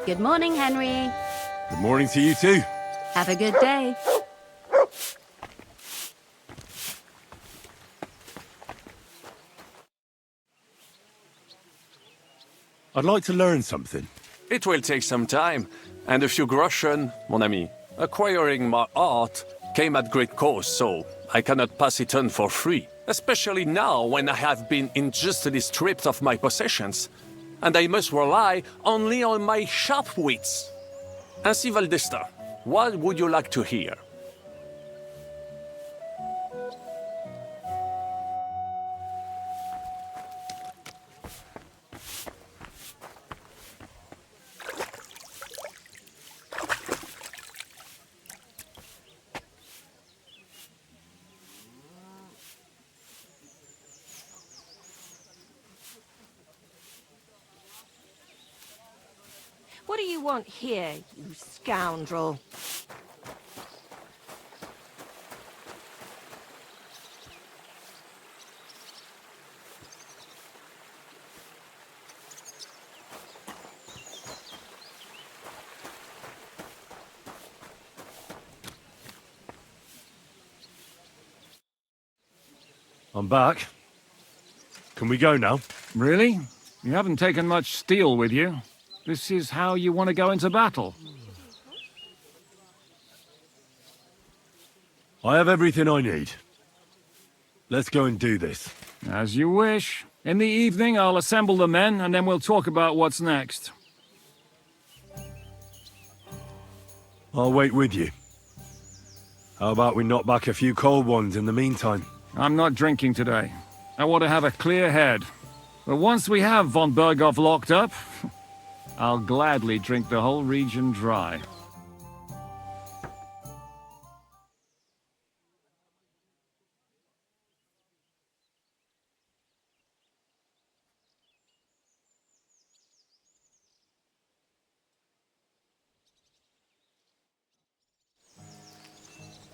Good morning, Henry. Good morning to you too. Have a good day. I'd like to learn something. It will take some time, and a few groschen, mon ami. Acquiring my art came at great cost, so I cannot pass it on for free. Especially now when I have been unjustly stripped of my possessions, and I must rely only on my sharp wits. Ainsi, Valdesta, what would you like to hear? What do you want here, you scoundrel? I'm back. Can we go now? Really? You haven't taken much steel with you. This is how you want to go into battle? I have everything I need. Let's go and do this. As you wish. In the evening, I'll assemble the men, and then we'll talk about what's next. I'll wait with you. How about we knock back a few cold ones in the meantime? I'm not drinking today. I want to have a clear head. But once we have von Berghoff locked up, I'll gladly drink the whole region dry.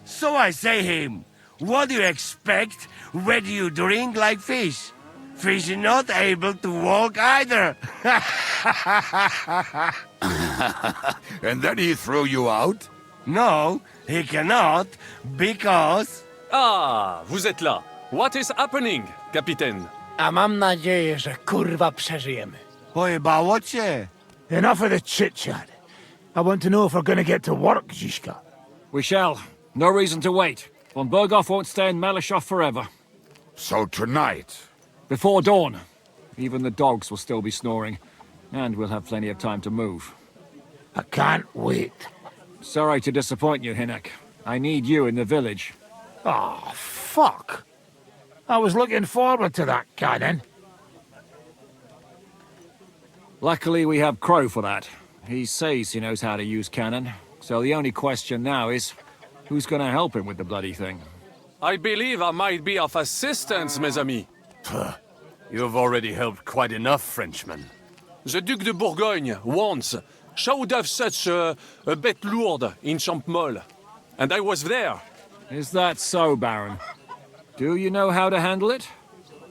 So I say him, what do you expect when you drink like fish? Fish is not able to walk either. And then he threw you out? No, he cannot, because... Ah, vous êtes là. What is happening, Capitaine? A mam nadzieję, że kurwa przeżyjemy. Pojebało cię. Enough of the chit-chat. I want to know if we're gonna get to work, Zizka. We shall. No reason to wait. Von Berghoff won't stay in Malyshoff forever. So tonight... Before dawn. Even the dogs will still be snoring. And we'll have plenty of time to move. I can't wait. Sorry to disappoint you, Hinnek. I need you in the village. Oh, fuck. I was looking forward to that cannon. Luckily, we have Crow for that. He says he knows how to use cannon. So the only question now is, who's gonna help him with the bloody thing? I believe I might be of assistance, mes amis. You've already helped quite enough, Frenchman. The Duc de Bourgogne, once, showed off such a bête lourde in Champmol. And I was there. Is that so, Baron? Do you know how to handle it?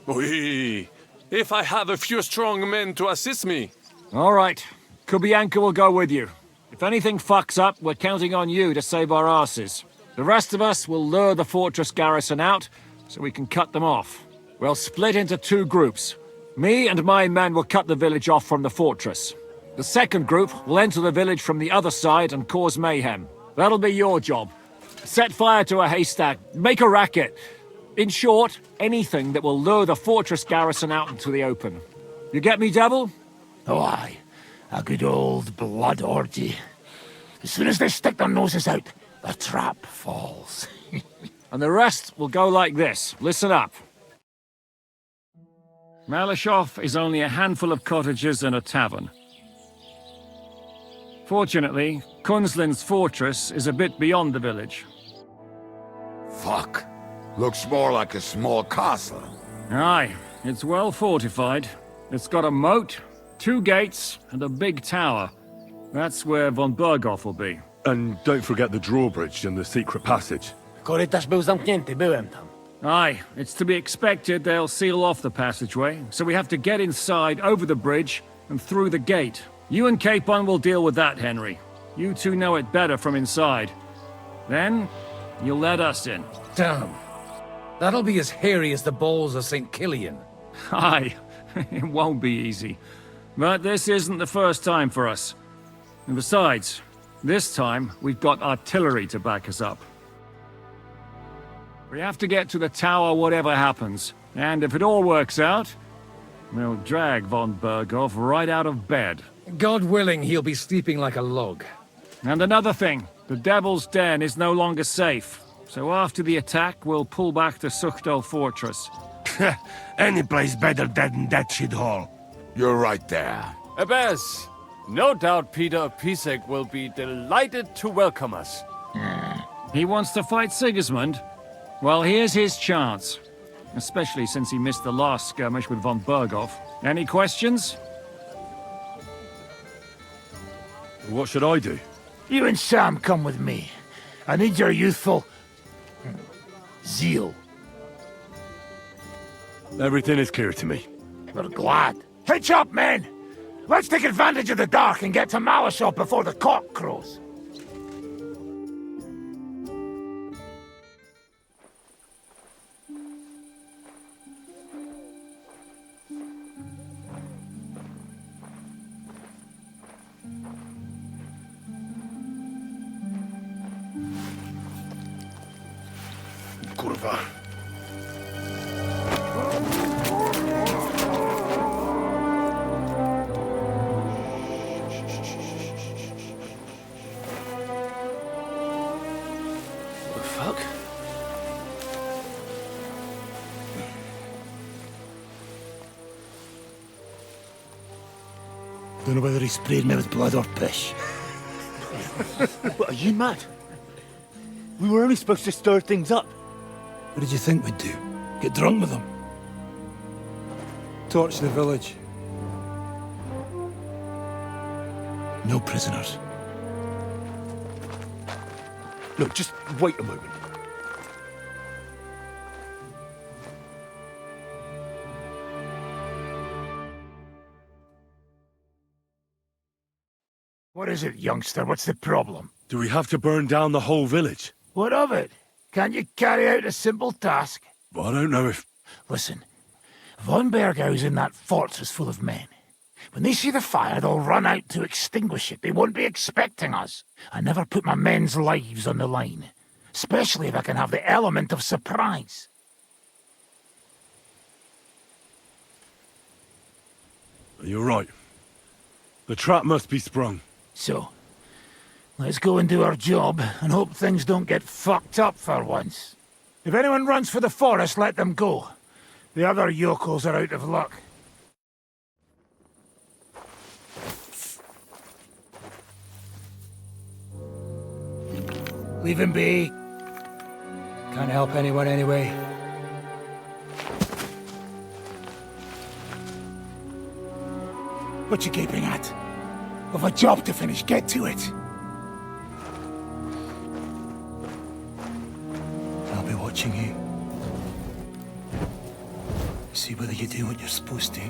Oui, if I have a few strong men to assist me. All right. Kubianka will go with you. If anything fucks up, we're counting on you to save our asses. The rest of us will lure the fortress garrison out, so we can cut them off. We'll split into two groups. Me and my men will cut the village off from the fortress. The second group will enter the village from the other side and cause mayhem. That'll be your job. Set fire to a haystack, make a racket. In short, anything that will lure the fortress garrison out into the open. You get me, Devil? Oh, aye. A good old blood orgy. As soon as they stick their noses out, the trap falls. And the rest will go like this. Listen up. Malyshoff is only a handful of cottages and a tavern. Fortunately, Kunzlin's fortress is a bit beyond the village. Fuck. Looks more like a small castle. Aye, it's well fortified. It's got a moat, 2 gates, and a big tower. That's where von Berghoff will be. And don't forget the drawbridge and the secret passage. Korytarz był zamknięty, byłem tam. Aye, it's to be expected they'll seal off the passageway, so we have to get inside, over the bridge, and through the gate. You and Capon will deal with that, Henry. You two know it better from inside. Then, you'll let us in. Damn. That'll be as hairy as the balls of St. Killian. Aye, it won't be easy. But this isn't the first time for us. And besides, this time we've got artillery to back us up. We have to get to the tower whatever happens. And if it all works out, we'll drag von Berghoff right out of bed. God willing, he'll be sleeping like a log. And another thing, the Devil's Den is no longer safe. So after the attack, we'll pull back to Suchto Fortress. Any place better than that shithole. You're right there. Abbess, no doubt Peter of Pisek will be delighted to welcome us. He wants to fight Sigismund? Well, here's his chance. Especially since he missed the last skirmish with von Berghoff. Any questions? What should I do? You and Sam come with me. I need your youthful... zeal. Everything is clear to me. We're glad. Hitch up, men! Let's take advantage of the dark and get to Malishop before the cock crows. Kurwa. The fuck? Don't know whether he sprayed me with blood or piss. What, are you mad? We were only supposed to stir things up. What did you think we'd do? Get drunk with them? Torch the village. No prisoners. Look, just wait a moment. What is it, youngster? What's the problem? Do we have to burn down the whole village? What of it? Can't you carry out a simple task? Well, I don't know if... Listen, von Bergau's in that fortress full of men. When they see the fire, they'll run out to extinguish it. They won't be expecting us. I never put my men's lives on the line. Especially if I can have the element of surprise. You're right. The trap must be sprung. So, let's go and do our job and hope things don't get fucked up for once. If anyone runs for the forest, let them go. The other yokels are out of luck. Leave him be. Can't help anyone anyway. What you gaping at? We've a job to finish. Get to it. I'll be watching you. See whether you do what you're supposed to.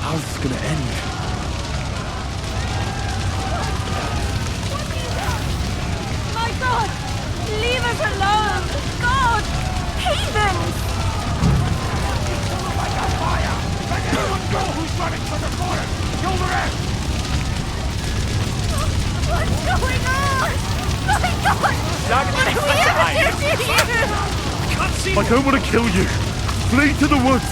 How's this gonna end? My God! Leave us alone! God! Heathens! Like a fire! Let anyone go who's running for the forest! Kill the rest! What's going on? My God! What do we ever do to you? I don't want to kill you. Flee to the woods.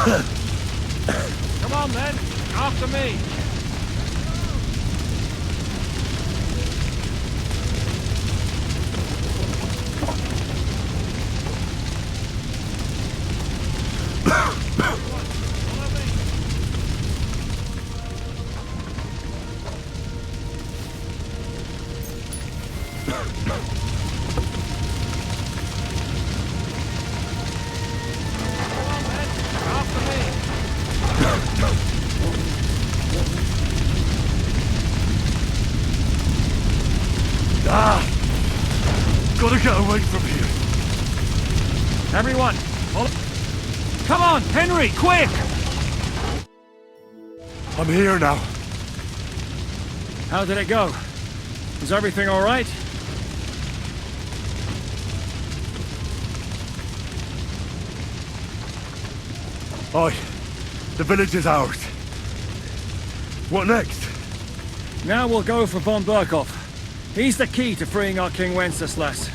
Come on, then. After me. Gotta get away from here. Everyone, follow. Come on, Henry, quick! I'm here now. How did it go? Is everything all right? Aye. The village is ours. What next? Now we'll go for von Berkhoff. He's the key to freeing our King Wenceslas.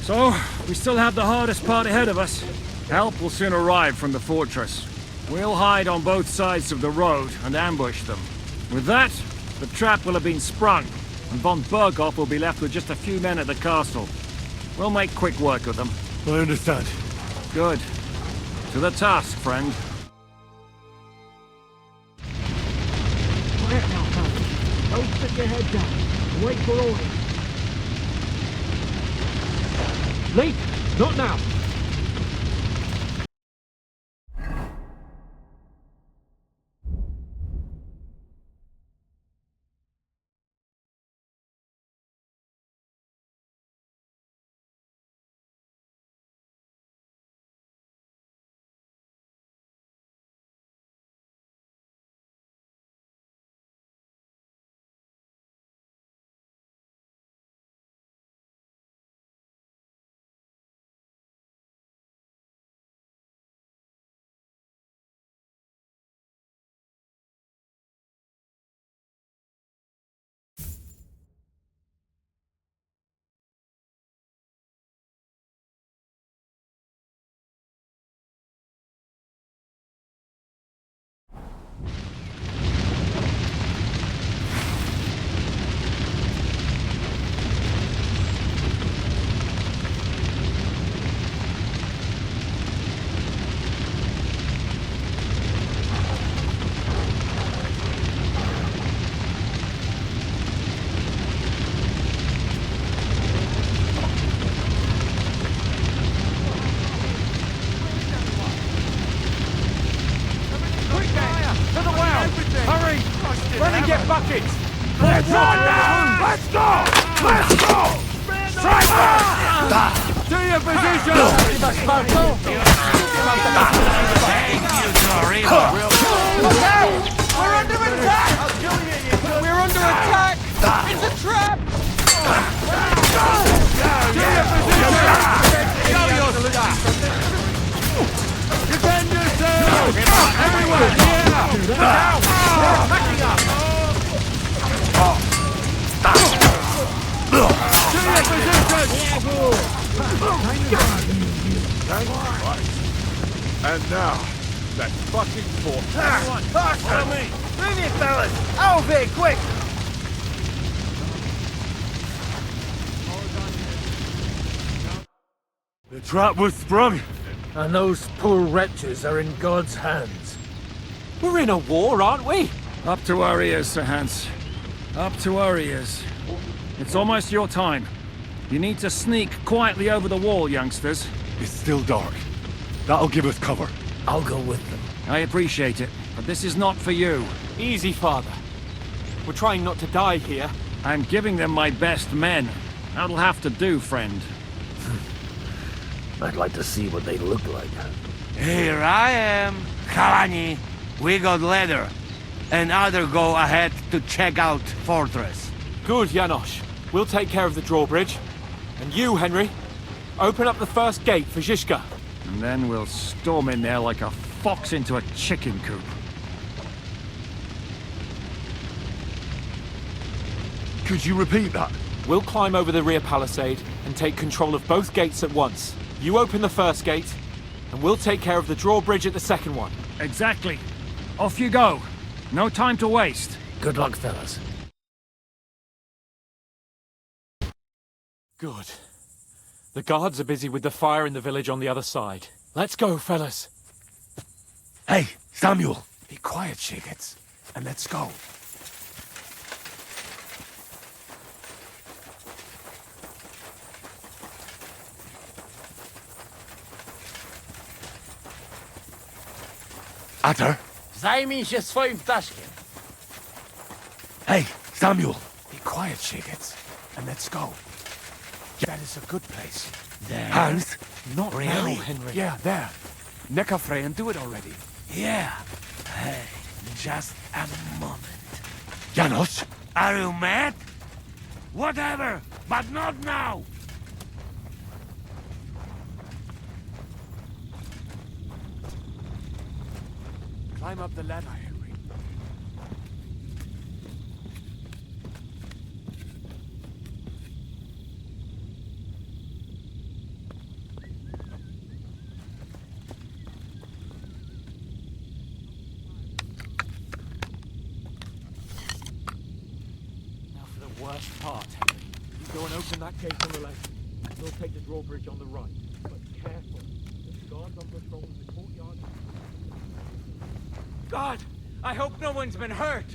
So, we still have the hardest part ahead of us. Help will soon arrive from the fortress. We'll hide on both sides of the road and ambush them. With that, the trap will have been sprung, and von Berkhoff will be left with just a few men at the castle. We'll make quick work of them. I understand. Good. To the task, friend. Quiet now, fellas. Don't stick your head down. Wait for orders. Late? Not now. Run and get buckets! Let's run now! Let's go! Let's go! Strike! To your position! We're under attack! We're under attack! It's a trap! To your position! Show your stuff! Defend yourself! Everyone, here! Now! Backing up! To your position! And now, that fucking fort. Follow me! Move it, fellas! Over here, quick! The trap was sprung. And those poor wretches are in God's hands. We're in a war, aren't we? Up to our ears, Sir Hans. Up to our ears. It's almost your time. You need to sneak quietly over the wall, youngsters. It's still dark. That'll give us cover. I'll go with them. I appreciate it, but this is not for you. Easy, Father. We're trying not to die here. I'm giving them my best men. That'll have to do, friend. I'd like to see what they look like. Here I am, Kalani. We got leather. And other go ahead to check out fortress. Good, Janosch. We'll take care of the drawbridge. And you, Henry, open up the first gate for Zizka. And then we'll storm in there like a fox into a chicken coop. Could you repeat that? We'll climb over the rear palisade and take control of both gates at once. You open the first gate, and we'll take care of the drawbridge at the second one. Exactly. Off you go. No time to waste. Good luck, fellas. Good. The guards are busy with the fire in the village on the other side. Let's go, fellas. Hey, Samuel. Be quiet, Shigets, and let's go. Atar. Zajmij się swoim ptaszkiem. Hey, Samuel. Be quiet, Shigets, and let's go. That is a good place. There? Hans? Not Really? now, Henry. Yeah, there. Necafrey and do it already. Yeah. Hey, just a moment. Janos? Are you mad? Whatever, but not now. Climb up the ladder, Henry. Now for the worst part, Henry. You go and open that gate on the left. We'll take the drawbridge on the right. But careful. There's guards on patrol in the courtyard. God, I hope no one's been hurt.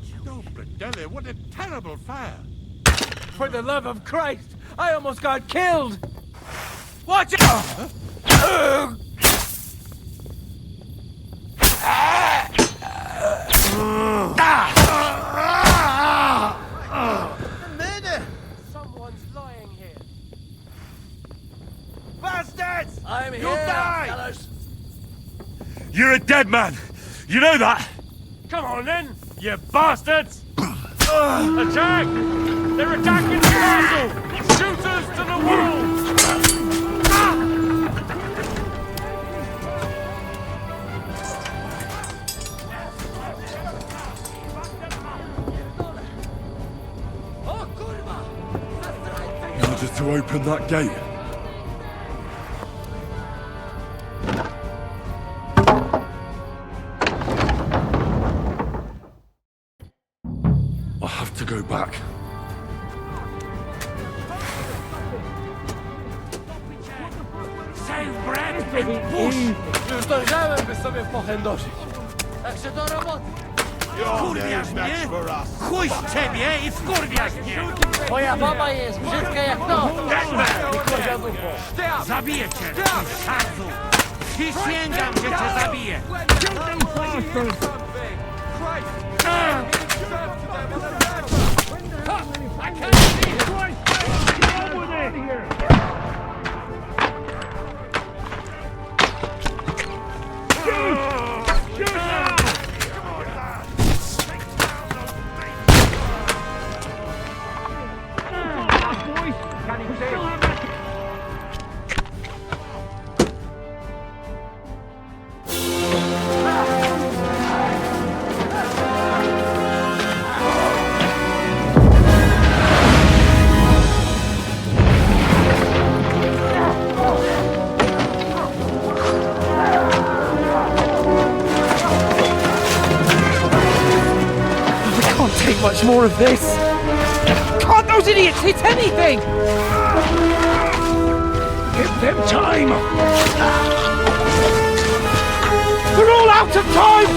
Stupid, what a terrible fire. For the love of Christ, I almost got killed. Watch out! Someone's lying here. Bastards! I'm You here, die! fellas. You're a dead man. You know that? Come on then, you bastards! Attack! They're attacking the castle! Shooters to the wall! In order to open that gate. I have to go back. Save breath and push! Już dojrzałem, by sobie pochędożyć. Tak się do roboty. Wkurwiasz mnie? Chuj z ciebie i wkurwiasz mnie! Twoja baba jest brzydka jak to! I kurwa dupą. Zabiję cię, ty szarzu! Przysięgam, że cię zabiję! Take much more of this. Can't those idiots hit anything? Give them time. They're all out of time.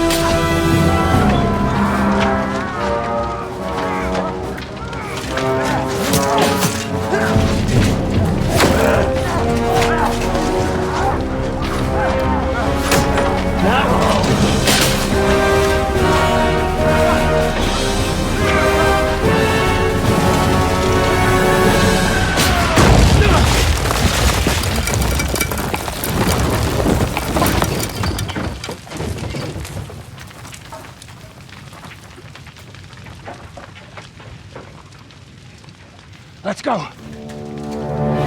Let's go.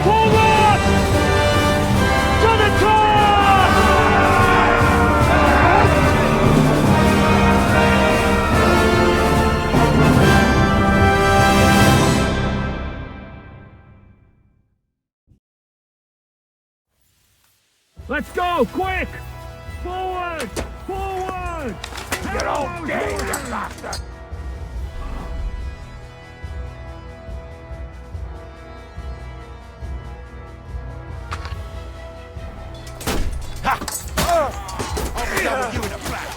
Forward! To the top! Let's go, quick! Forward! Forward! You're all dead, you bastard! I'll be done with you in a flash.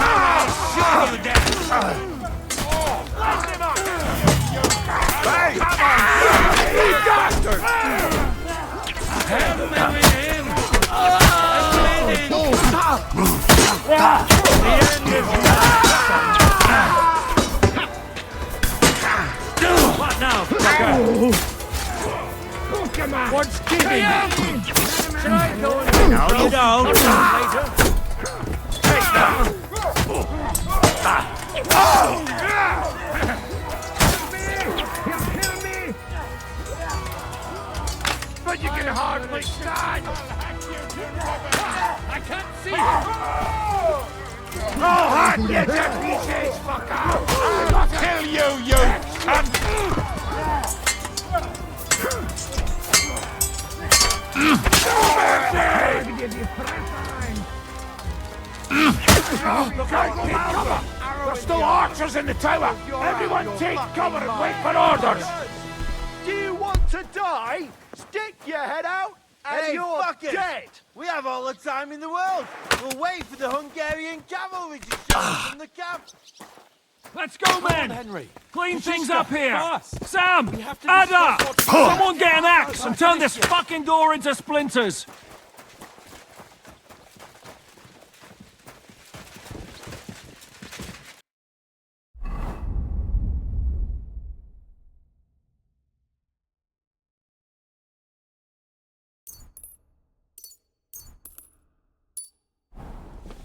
I'll show you that. Light him up! Hey, come on! You bastard! Have him with him! The end is What now, fucker? What's giving? Should I go and... No, you don't. Later. Take that. But you can hardly stand! I can't see him! Oh, hot, you dirty shit, fucker! I'll kill you, you cunt! There's still archers in the tower! Everyone take cover and wait for orders! Do you want to die? Stick your head out and you're dead! We have all the time in the world. We'll wait for the Hungarian cavalry to show up from the camp. Let's go, men! Henry. Clean things up here! fast. Sam! have to Ada! discuss what- Someone get an axe and turn this fucking door into splinters!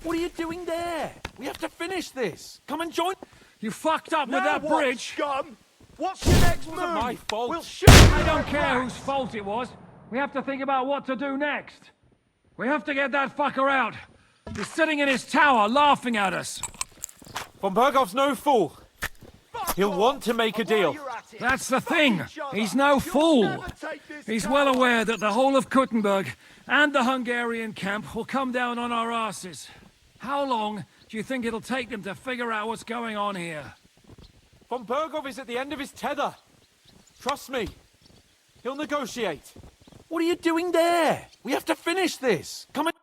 What are you doing there? We have to finish this. Come and join. You fucked up with that bridge! Scum? What's your next move? Wasn't my fault. We'll shoot I don't care whose fault it was. We have to think about what to do next. We have to get that fucker out. He's sitting in his tower laughing at us. Von Bergov's no fool. He'll want to make a deal. That's the thing. He's no fool. He's well aware that the whole of Kuttenberg and the Hungarian camp will come down on our asses. How long do you think it'll take them to figure out what's going on here? Von Bergov is at the end of his tether. Trust me. He'll negotiate. What are you doing there? We have to finish this. Come and...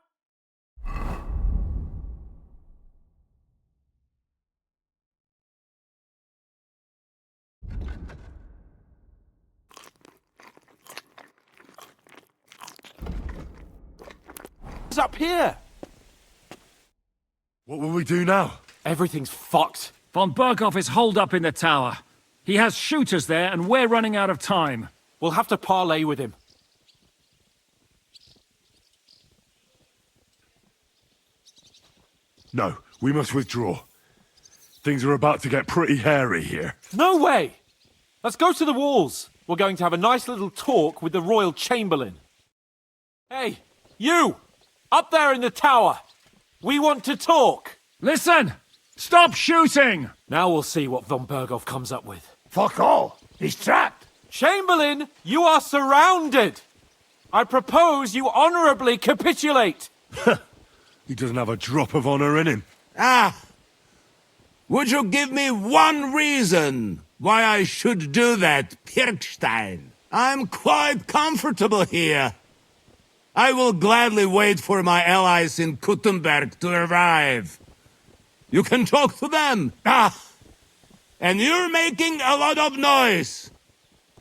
It's up here. What will we do now? Everything's fucked. Von Berghoff is holed up in the tower. He has shooters there, and we're running out of time. We'll have to parley with him. No, we must withdraw. Things are about to get pretty hairy here. No way! Let's go to the walls. We're going to have a nice little talk with the Royal Chamberlain. Hey, you! Up there in the tower! We want to talk! Listen! Stop shooting! Now we'll see what Von Berghoff comes up with. Fuck all! He's trapped! Chamberlain, you are surrounded! I propose you honorably capitulate! He doesn't have a drop of honor in him. Ah! Would you give me one reason why I should do that, Pirkstein? I'm quite comfortable here. I will gladly wait for my allies in Kuttenberg to arrive. You can talk to them. Ah! And you're making a lot of noise.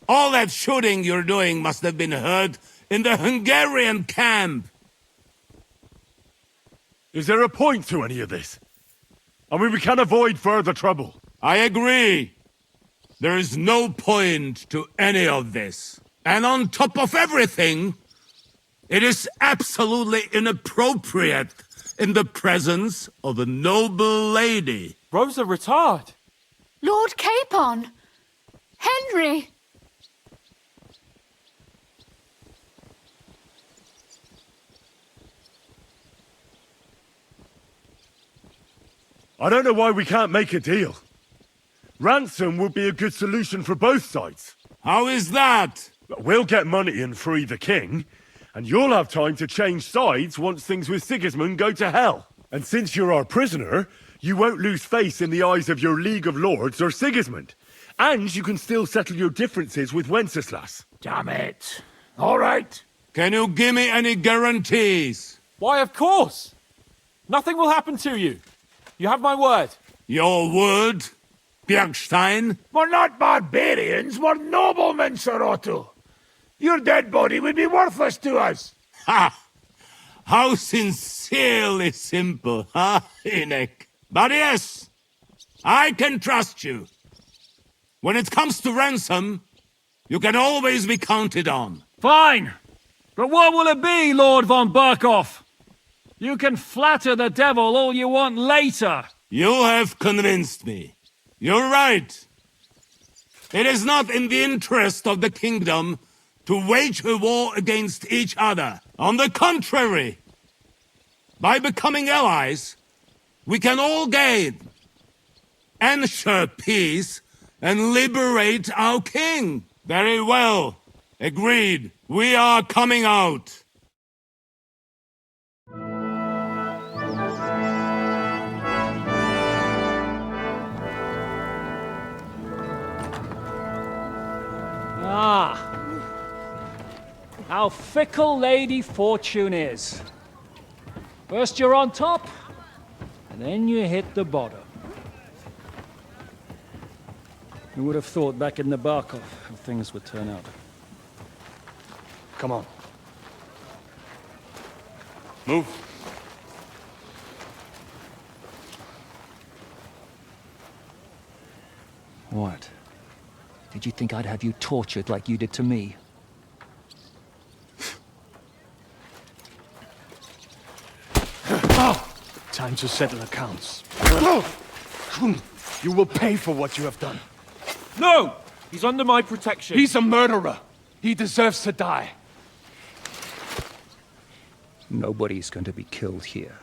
All that shooting you're doing must have been heard in the Hungarian camp. Is there a point to any of this? I mean, we can avoid further trouble. I agree. There is no point to any of this. And on top of everything, it is absolutely inappropriate in the presence of a noble lady. Rosa Retard. Lord Capon! Henry! I don't know why we can't make a deal. Ransom would be a good solution for both sides. How is that? We'll get money and free the king, And you'll have time to change sides once things with Sigismund go to hell. And since you're our prisoner, you won't lose face in the eyes of your League of Lords or Sigismund. And you can still settle your differences with Wenceslas. Damn it. All right. Can you give me any guarantees? Why, of course! Nothing will happen to you. You have my word. Your word, Bjergstein? We're not barbarians, we're noblemen, Sir Otto. Your dead body would be worthless to us. Ha! How sincerely simple, huh, Enoch? But yes, I can trust you. When it comes to ransom, you can always be counted on. Fine. But what will it be, Lord von Berkhoff? You can flatter the devil all you want later. You have convinced me. You're right. It is not in the interest of the kingdom to wage a war against each other. On the contrary, by becoming allies, we can all gain, ensure peace, and liberate our king. Very well. Agreed. We are coming out. Ah. How fickle Lady Fortune is. First you're on top, and then you hit the bottom. Who would have thought back in the Barkov how things would turn out? Come on. Move. What? Did you think I'd have you tortured like you did to me? Time to settle accounts. You will pay for what you have done. No! He's under my protection. He's a murderer. He deserves to die. Nobody's going to be killed here.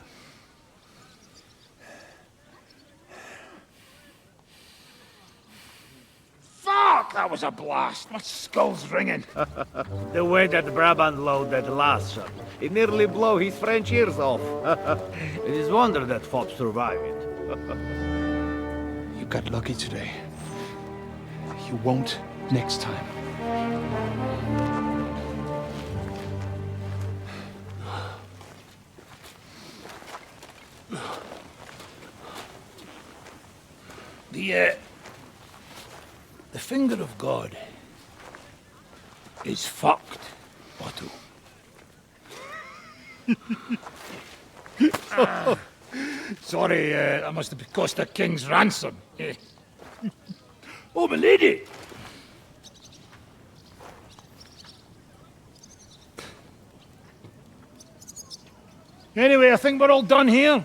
Fuck! That was a blast. My skull's ringing. The way that Brabant loaded last shot, it nearly blow his French ears off. It is wonder that Fopp survived it. You got lucky today. You won't next time. The finger of God is fucked, Otto. Sorry, that must have cost the king's ransom. Oh, my lady! Anyway, I think we're all done here.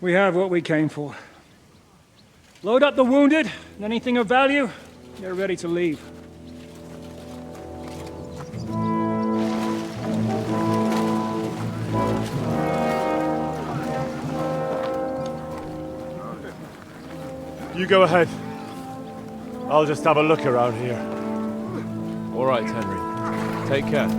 We have what we came for. Load up the wounded, and anything of value, get ready to leave. You go ahead. I'll just have a look around here. All right, Henry. Take care.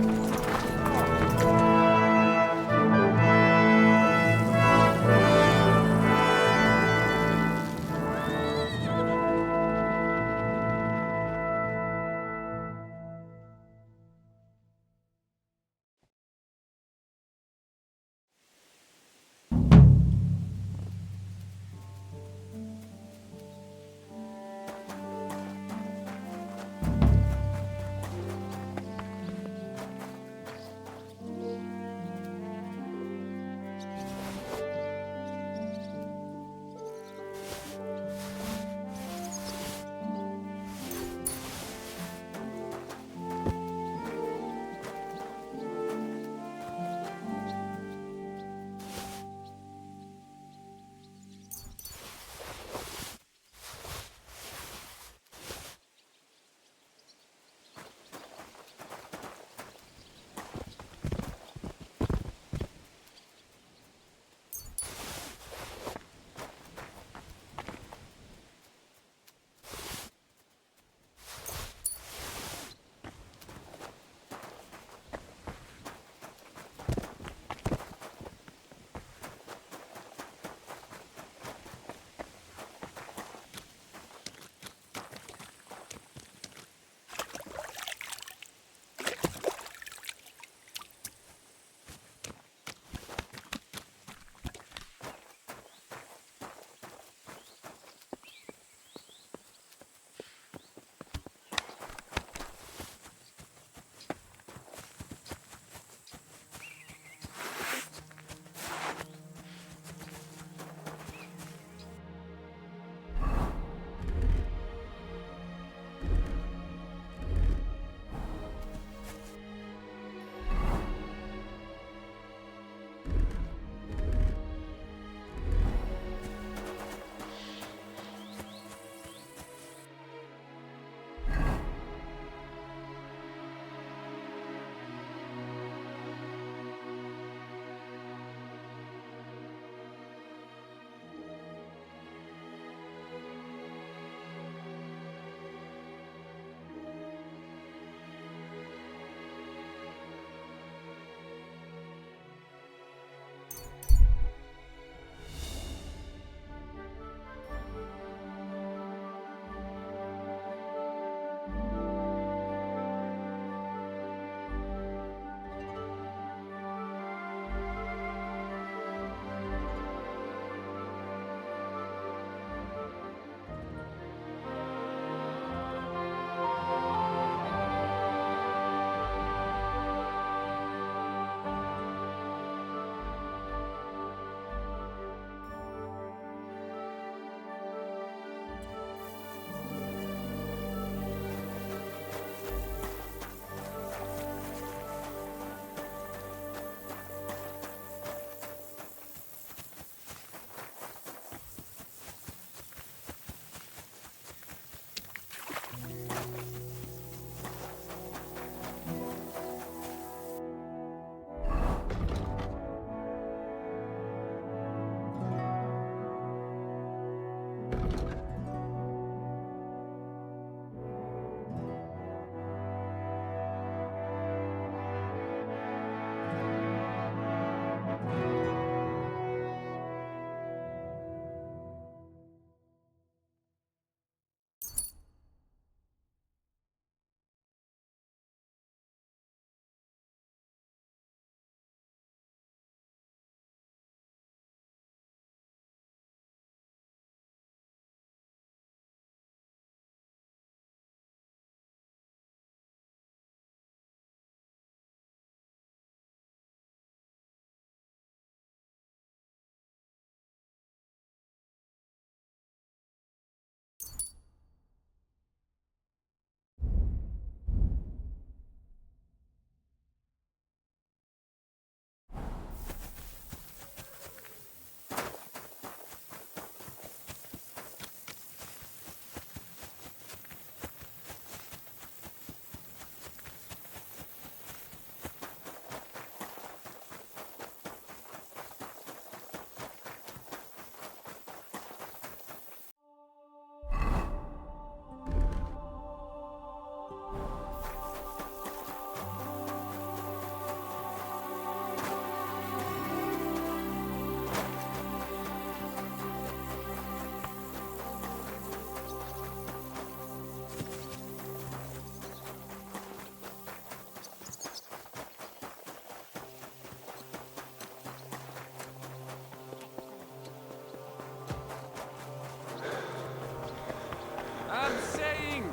am saying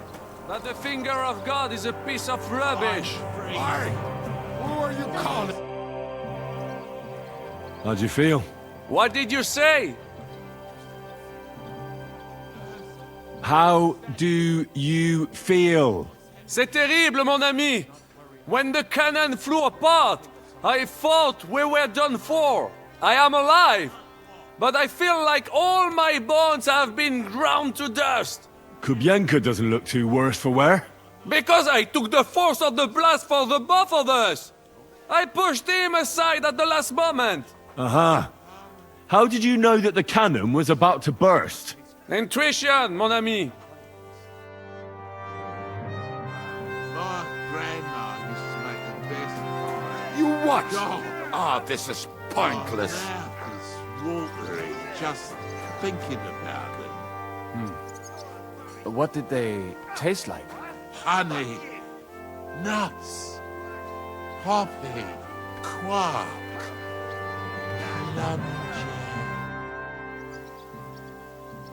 that the finger of God is a piece of rubbish. Why? Who are you calling? How'd you feel? What did you say? How do you feel? C'est terrible, mon ami. When the cannon flew apart, I thought we were done for. I am alive, but I feel like all my bones have been ground to dust. Kubienka doesn't look too worse for wear. Because I took the force of the blast for the both of us. I pushed him aside at the last moment. Aha. How did you know that the cannon was about to burst? Intuition, mon ami. Oh, Grandma used to make the best. You what? Ah, this is pointless. My mouth is watering just thinking about them. What did they taste like? Honey, nuts, poppy, quark, luncheon.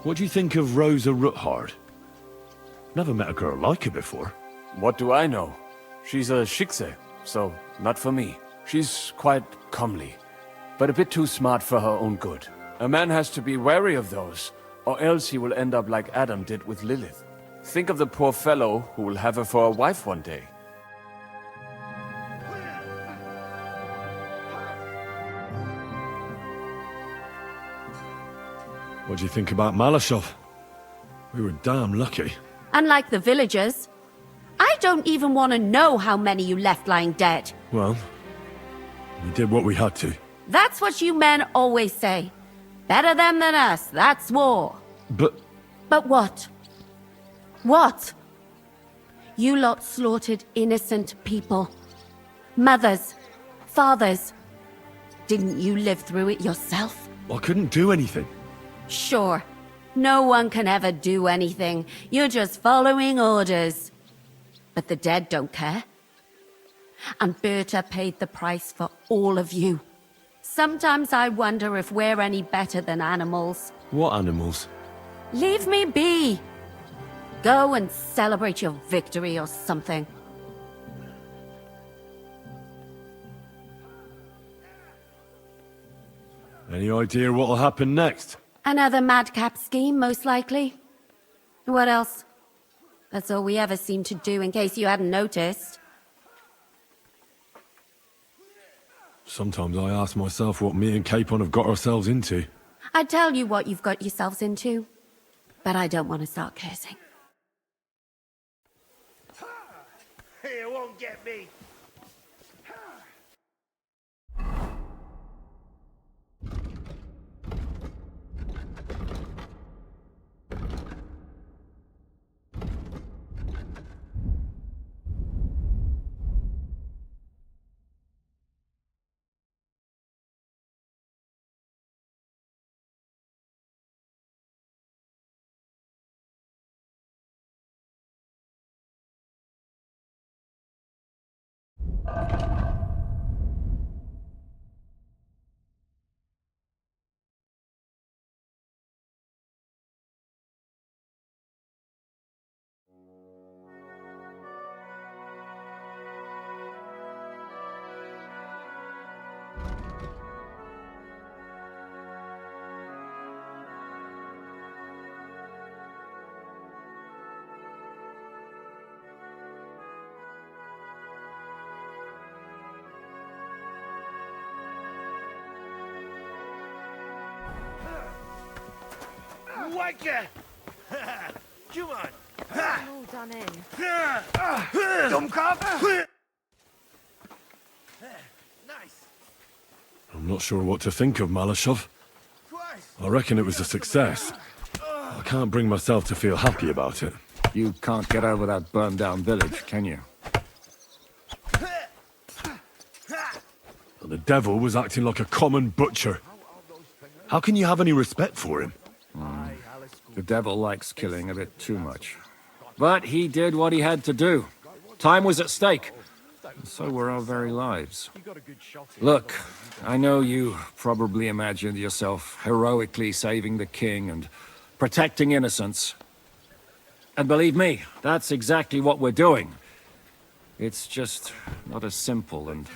What do you think of Rosa Ruthard? Never met a girl like her before. What do I know? She's a Schickse, so not for me. She's quite comely, but a bit too smart for her own good. A man has to be wary of those, or else he will end up like Adam did with Lilith. Think of the poor fellow who will have her for a wife one day. What do you think about Malashov? We were damn lucky. Unlike the villagers, I don't even want to know how many you left lying dead. Well, we did what we had to. That's what you men always say. Better them than us, that's war. But what? What? You lot slaughtered innocent people. Mothers, fathers. Didn't you live through it yourself? I couldn't do anything. Sure. No one can ever do anything. You're just following orders. But the dead don't care. And Berta paid the price for all of you. Sometimes I wonder if we're any better than animals. What animals? Leave me be. Go and celebrate your victory or something. Any idea what'll happen next? Another madcap scheme, most likely. What else? That's all we ever seem to do, in case you hadn't noticed. Sometimes I ask myself what me and Capon have got ourselves into. I tell you what you've got yourselves into, but I don't want to start cursing. You won't get me. Wanker! Come on! All done in. Dummkopf! Nice. I'm not sure what to think of Malashov. I reckon it was a success. I can't bring myself to feel happy about it. You can't get over that burned-down village, can you? The devil was acting like a common butcher. How can you have any respect for him? The devil likes killing a bit too much. But he did what he had to do. Time was at stake. And so were our very lives. Look, I know you probably imagined yourself heroically saving the king and protecting innocents. And believe me, that's exactly what we're doing. It's just not as simple and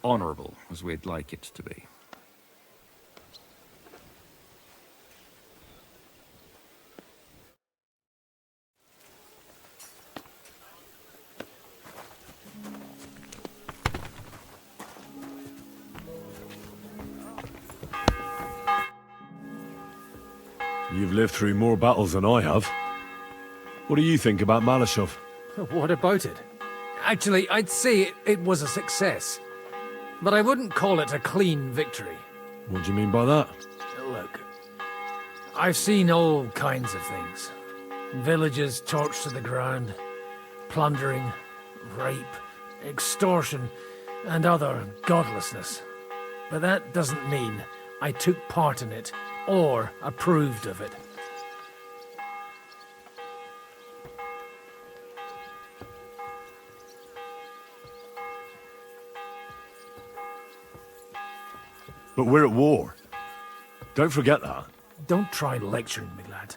honorable as we'd like it to be. You've lived through more battles than I have. What do you think about Malashov? What about it? Actually, I'd say it was a success. But I wouldn't call it a clean victory. What do you mean by that? Look, I've seen all kinds of things. Villages torched to the ground, plundering, rape, extortion, and other godlessness. But that doesn't mean I took part in it or approved of it. But we're at war. Don't forget that. Don't try lecturing me, lad.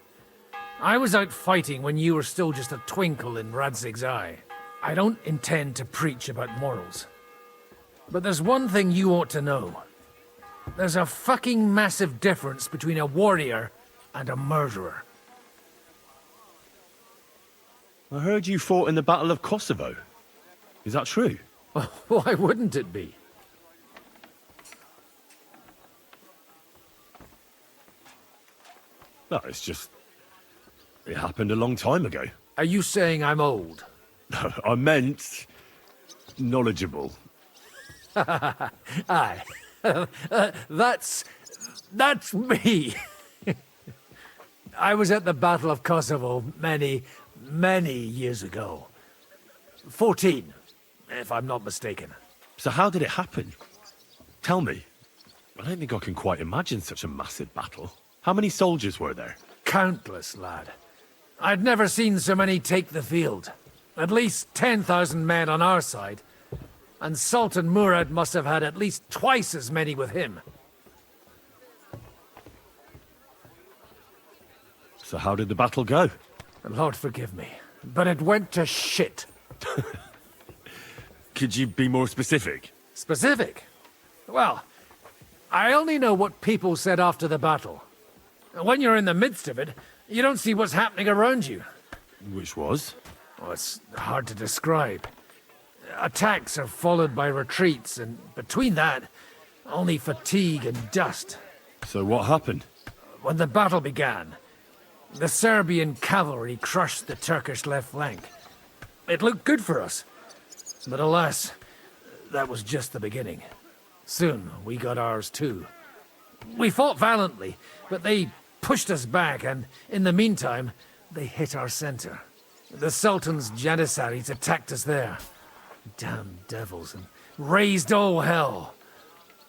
I was out fighting when you were still just a twinkle in Radzig's eye. I don't intend to preach about morals. But there's one thing you ought to know. There's a fucking massive difference between a warrior and a murderer. I heard you fought in the Battle of Kosovo. Is that true? Why wouldn't it be? No, it's just... It happened a long time ago. Are you saying I'm old? I meant... knowledgeable. Aye. That's me. I was at the Battle of Kosovo many years ago. 14, if I'm not mistaken. So how did it happen? Tell me. I don't think I can quite imagine such a massive battle. How many soldiers were there? Countless, lad. I'd never seen so many take the field. At least 10,000 men on our side. And Sultan Murad must have had at least twice as many with him. So how did the battle go? Lord forgive me, but it went to shit. Could you be more specific? Specific? Well, I only know what people said after the battle. When you're in the midst of it, you don't see what's happening around you. Which was? Oh, it's hard to describe. Attacks are followed by retreats, and between that, only fatigue and dust. So what happened? When the battle began, the Serbian cavalry crushed the Turkish left flank. It looked good for us, but alas, that was just the beginning. Soon, we got ours too. We fought valiantly, but they pushed us back, and in the meantime, they hit our center. The Sultan's Janissaries attacked us there. Damn devils, and raised all hell.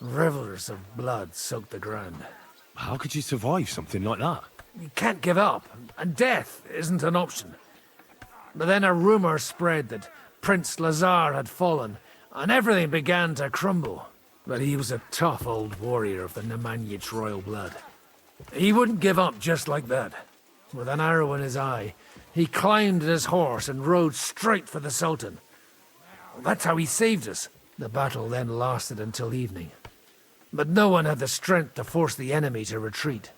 Rivers of blood soaked the ground. How could you survive something like that? You can't give up, and death isn't an option. But then a rumor spread that Prince Lazar had fallen, and everything began to crumble. But he was a tough old warrior of the Nemanjic royal blood. He wouldn't give up just like that. With an arrow in his eye, he climbed his horse and rode straight for the Sultan. That's how he saved us. The battle then lasted until evening. But no one had the strength to force the enemy to retreat.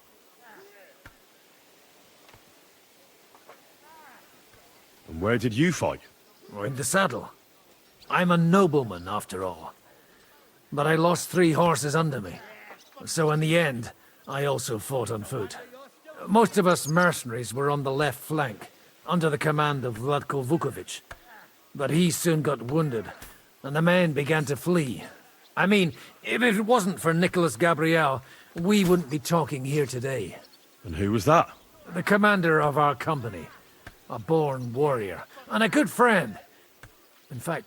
And where did you fight? In the saddle. I'm a nobleman, after all. But I lost 3 horses under me. So in the end, I also fought on foot. Most of us mercenaries were on the left flank, under the command of Vlatko Vukovic. But he soon got wounded, and the men began to flee. I mean, if it wasn't for Nicholas Gabriel, we wouldn't be talking here today. And who was that? The commander of our company. A born warrior, and a good friend. In fact,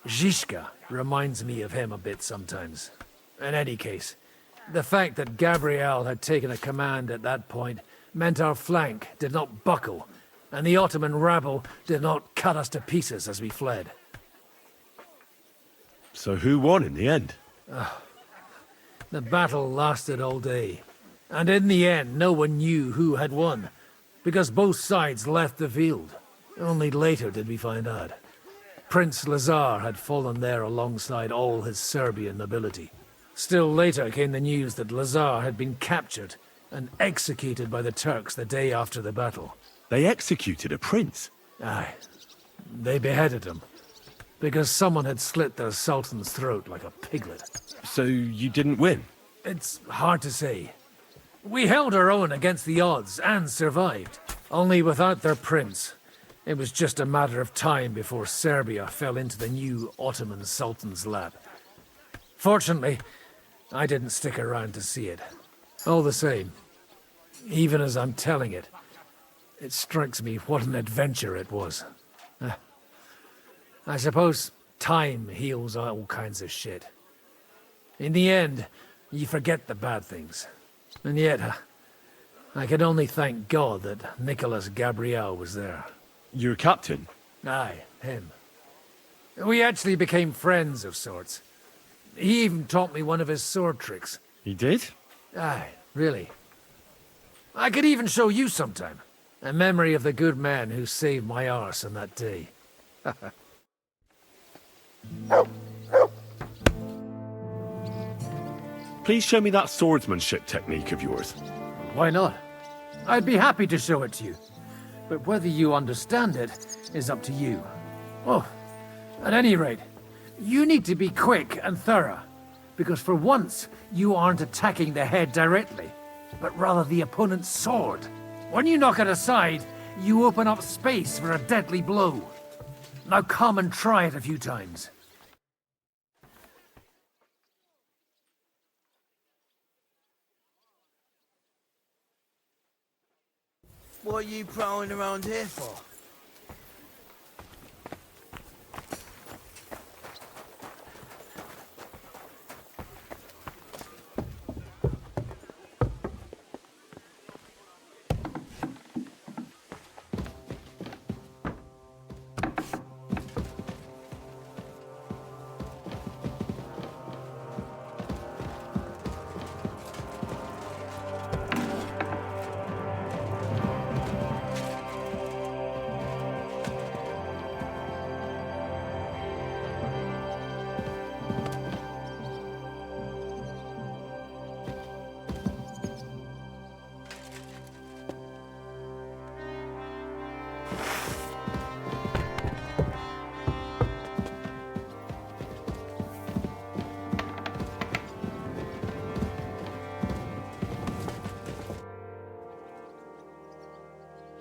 Zizka reminds me of him a bit sometimes. In any case, the fact that Gabriel had taken a command at that point meant our flank did not buckle, and the Ottoman rabble did not cut us to pieces as we fled. So who won in the end? The battle lasted all day, and in the end no one knew who had won, because both sides left the field. Only later did we find out. Prince Lazar had fallen there alongside all his Serbian nobility. Still later came the news that Lazar had been captured and executed by the Turks the day after the battle. They executed a prince? Aye. They beheaded him. Because someone had slit their sultan's throat like a piglet. So you didn't win? It's hard to say. We held our own against the odds and survived. Only without their prince. It was just a matter of time before Serbia fell into the new Ottoman Sultan's lap. Fortunately, I didn't stick around to see it. All the same, even as I'm telling it, it strikes me what an adventure it was. I suppose time heals all kinds of shit. In the end, you forget the bad things. And yet, I can only thank God that Nicholas Gabriel was there. Your captain? Aye, him. We actually became friends of sorts. He even taught me one of his sword tricks. He did? Aye, really. I could even show you sometime. A memory of the good man who saved my arse on that day. Please show me that swordsmanship technique of yours. Why not? I'd be happy to show it to you. But whether you understand it is up to you. Oh, at any rate, you need to be quick and thorough. Because for once, you aren't attacking the head directly, but rather the opponent's sword. When you knock it aside, you open up space for a deadly blow. Now come and try it a few times. What are you prowling around here for?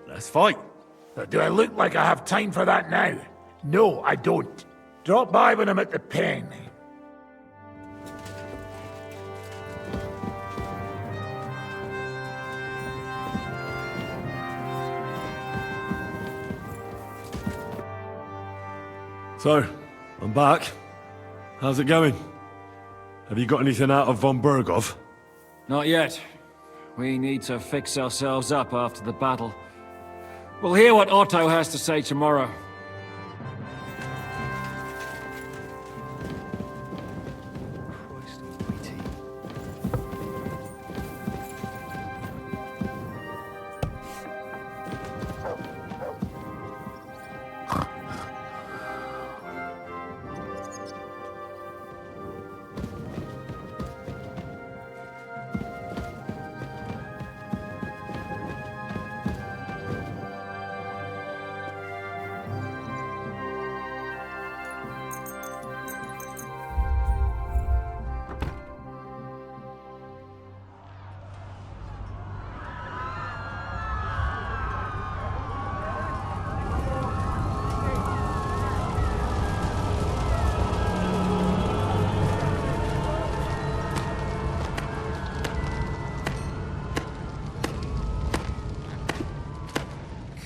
Let's fight. Do I look like I have time for that now? No, I don't. Drop by when I'm at the pen. So, I'm back. How's it going? Have you got anything out of von Bergov? Not yet. We need to fix ourselves up after the battle. We'll hear what Otto has to say tomorrow.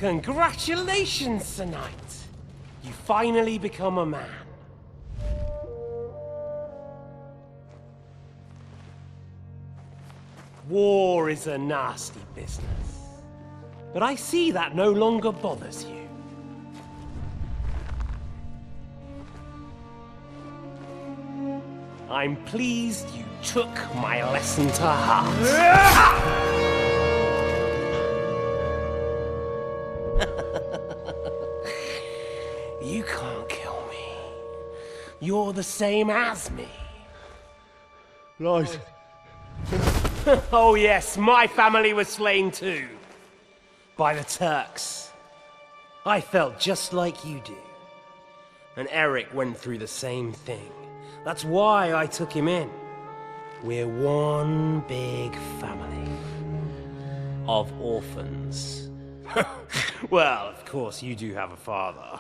Congratulations, Sir Knight. You finally become a man. War is a nasty business. But I see that no longer bothers you. I'm pleased you took my lesson to heart. You're the same as me. Right. Oh yes, my family was slain too. By the Turks. I felt just like you do. And Eric went through the same thing. That's why I took him in. We're one big family. Of orphans. Well, of course you do have a father.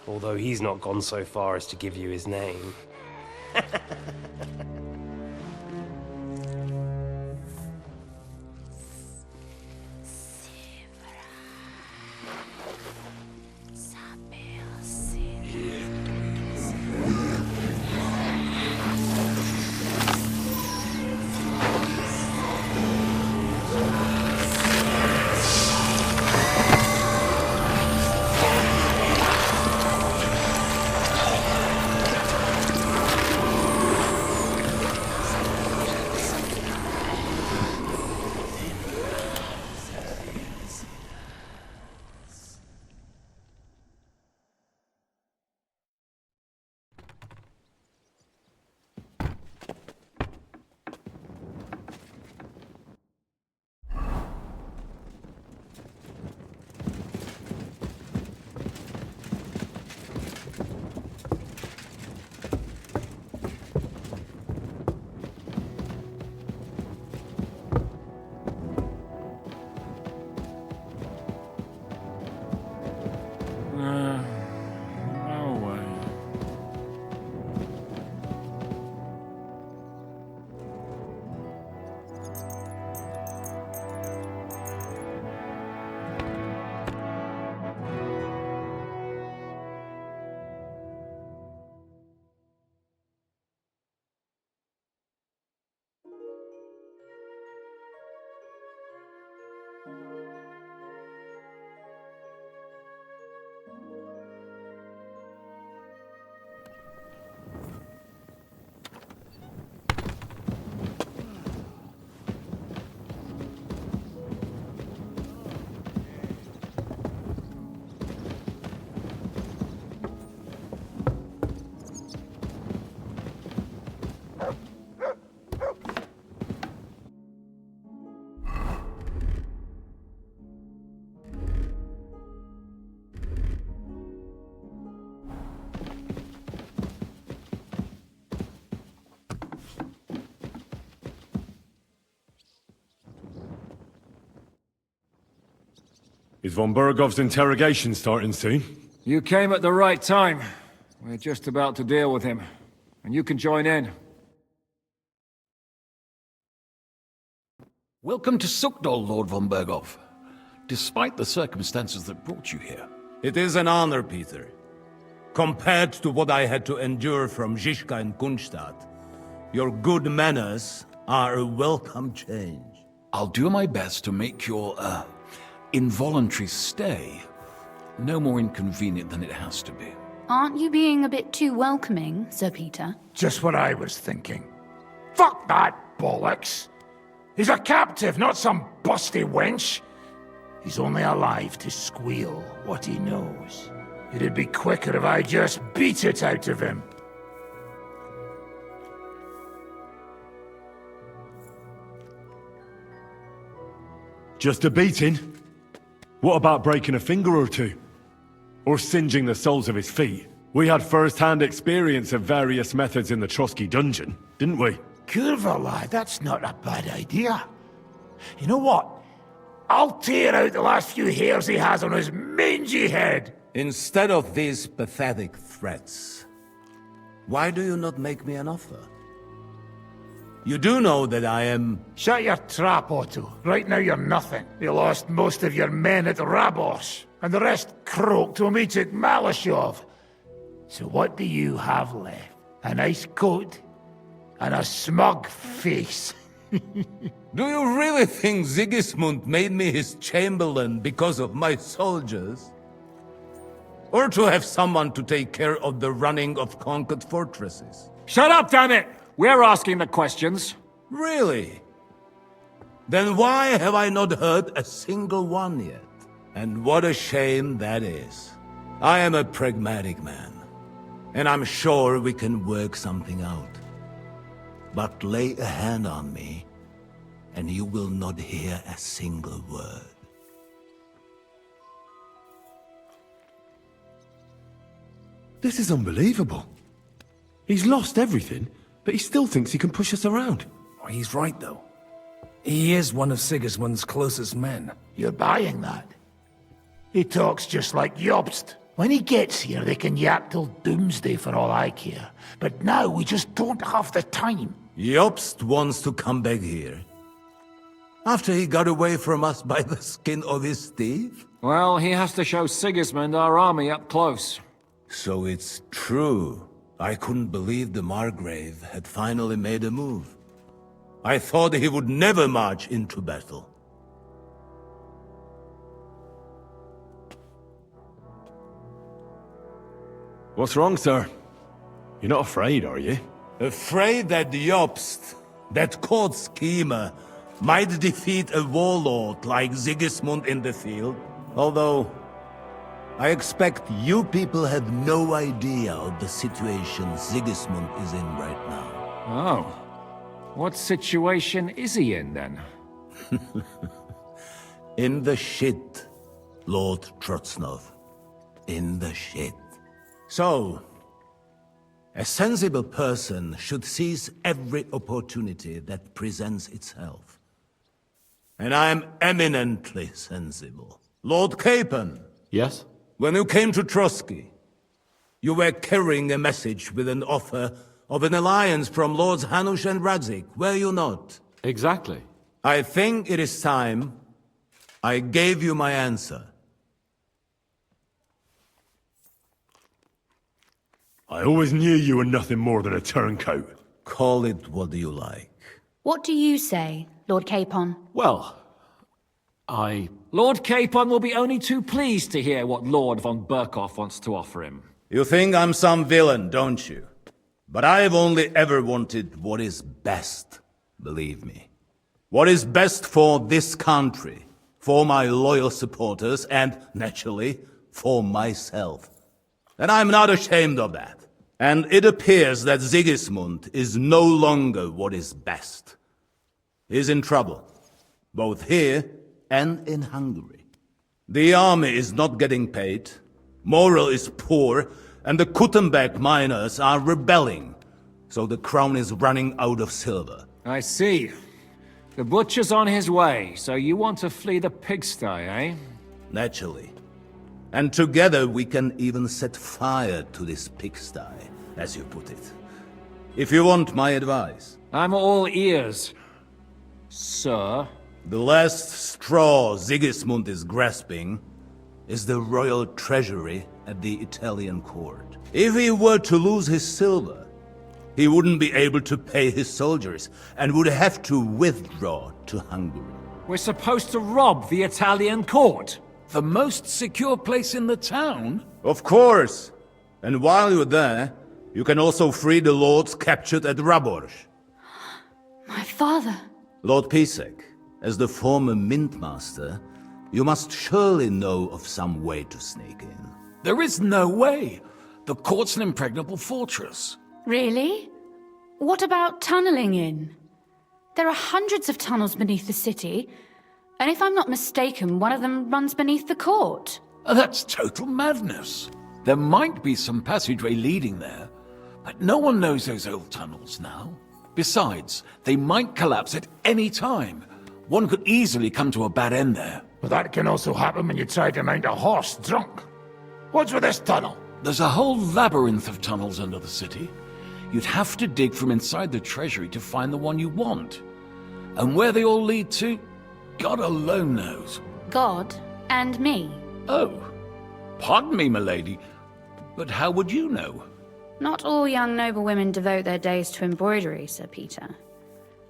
Although he's not gone so far as to give you his name. No way. Is von Bergov's interrogation starting soon? You came at the right time. We're just about to deal with him. And you can join in. Welcome to Sukdol, Lord von Bergov. Despite the circumstances that brought you here. It is an honor, Peter. Compared to what I had to endure from Zizka and Kunstadt, your good manners are a welcome change. I'll do my best to make your, involuntary stay no more inconvenient than it has to be. Aren't you being a bit too welcoming, Sir Peter? Just what I was thinking. Fuck that bollocks! He's a captive, not some busty wench. He's only alive to squeal what he knows. It'd be quicker if I just beat it out of him. Just a beating? What about breaking a finger or two? Or singeing the soles of his feet? We had first-hand experience of various methods in the Trotsky dungeon, didn't we? Curva, lad, that's not a bad idea. You know what? I'll tear out the last few hairs he has on his mangy head. Instead of these pathetic threats, why do you not make me an offer? You do know that I am... Shut your trap, Otto. Right now you're nothing. You lost most of your men at Rabos, and the rest croaked when we took Malashov. So what do you have left? A nice coat? And a smug face? Do you really think Sigismund made me his chamberlain because of my soldiers? Or to have someone to take care of the running of conquered fortresses? Shut up, damn it! We're asking the questions. Really? Then why have I not heard a single one yet? And what a shame that is. I am a pragmatic man. And I'm sure we can work something out. But lay a hand on me, and you will not hear a single word. This is unbelievable. He's lost everything, but he still thinks he can push us around. Oh, he's right, though. He is one of Sigismund's closest men. You're buying that? He talks just like Jobst. When he gets here, they can yap till doomsday for all I care. But now we just don't have the time. Jobst wants to come back here. After he got away from us by the skin of his teeth? Well, he has to show Sigismund our army up close. So it's true. I couldn't believe the Margrave had finally made a move. I thought he would never march into battle. What's wrong, sir? You're not afraid, are you? Afraid that Jobst, that court schemer, might defeat a warlord like Sigismund in the field? Although, I expect you people have no idea of the situation Sigismund is in right now. Oh. What situation is he in, then? In the shit, Lord Trotznov. In the shit. So, a sensible person should seize every opportunity that presents itself. And I am eminently sensible. Lord Capon. Yes? When you came to Trotsky, you were carrying a message with an offer of an alliance from Lords Hanush and Radzik, were you not? Exactly. I think it is time I gave you my answer. I always knew you were nothing more than a turncoat. Call it what you like. What do you say, Lord Capon? Well, Lord Capon will be only too pleased to hear what Lord von Burkhoff wants to offer him. You think I'm some villain, don't you? But I've only ever wanted what is best, believe me. What is best for this country, for my loyal supporters, and, naturally, for myself. And I'm not ashamed of that. And it appears that Sigismund is no longer what is best. He's in trouble, both here and in Hungary. The army is not getting paid, morale is poor, and the Kuttenberg miners are rebelling, so the crown is running out of silver. I see. The butcher's on his way, so you want to flee the pigsty, eh? Naturally. And together we can even set fire to this pigsty, as you put it. If you want my advice. I'm all ears, sir. The last straw Sigismund is grasping is the royal treasury at the Italian court. If he were to lose his silver, he wouldn't be able to pay his soldiers and would have to withdraw to Hungary. We're supposed to rob the Italian court. The most secure place in the town? Of course! And while you're there, you can also free the lords captured at Raborsch. My father. Lord Pisek, as the former Mintmaster, you must surely know of some way to sneak in. There is no way. The court's an impregnable fortress. Really? What about tunneling in? There are hundreds of tunnels beneath the city, and if I'm not mistaken, one of them runs beneath the court. That's total madness. There might be some passageway leading there, but no one knows those old tunnels now. Besides, they might collapse at any time. One could easily come to a bad end there. But that can also happen when you try to mount a horse drunk. What's with this tunnel? There's a whole labyrinth of tunnels under the city. You'd have to dig from inside the treasury to find the one you want. And where they all lead to, God alone knows. God and me. Oh, pardon me, milady, but how would you know? Not all young noble women devote their days to embroidery, Sir Peter.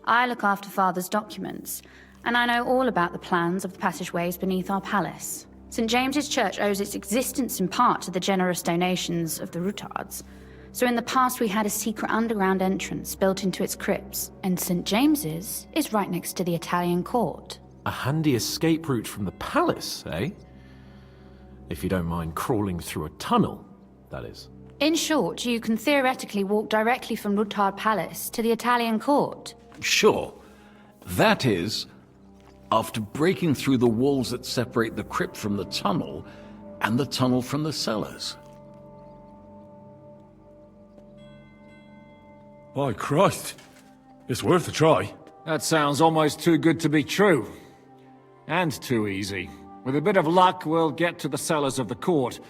I look after Father's documents, and I know all about the plans of the passageways beneath our palace. St. James's Church owes its existence in part to the generous donations of the Rutards. So in the past we had a secret underground entrance built into its crypts, and St. James's is right next to the Italian court. A handy escape route from the palace, eh? If you don't mind crawling through a tunnel, that is. In short, you can theoretically walk directly from Ruttard Palace to the Italian court. Sure. That is, after breaking through the walls that separate the crypt from the tunnel, and the tunnel from the cellars. By Christ. It's worth a try. That sounds almost too good to be true. And too easy. With a bit of luck, we'll get to the cellars of the court.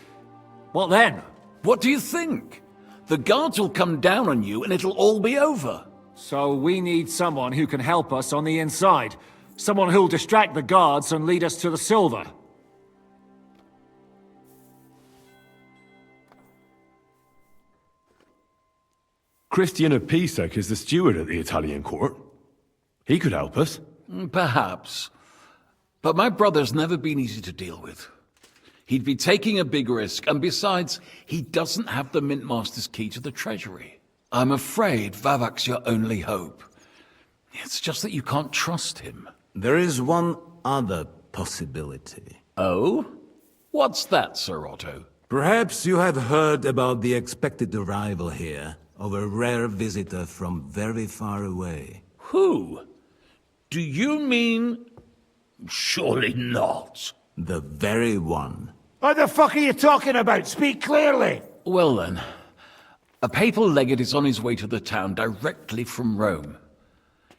What then? What do you think? The guards will come down on you and it'll all be over. So we need someone who can help us on the inside. Someone who'll distract the guards and lead us to the silver. Christian of Pisek is the steward at the Italian court. He could help us. Perhaps. But my brother's never been easy to deal with. He'd be taking a big risk, and besides, he doesn't have the Mint Master's key to the treasury. I'm afraid Vavak's your only hope. It's just that you can't trust him. There is one other possibility. Oh? What's that, Sir Otto? Perhaps you have heard about the expected arrival here of a rare visitor from very far away. Who? Do you mean... Surely not. The very one. What the fuck are you talking about? Speak clearly. Well then, a papal legate is on his way to the town directly from Rome.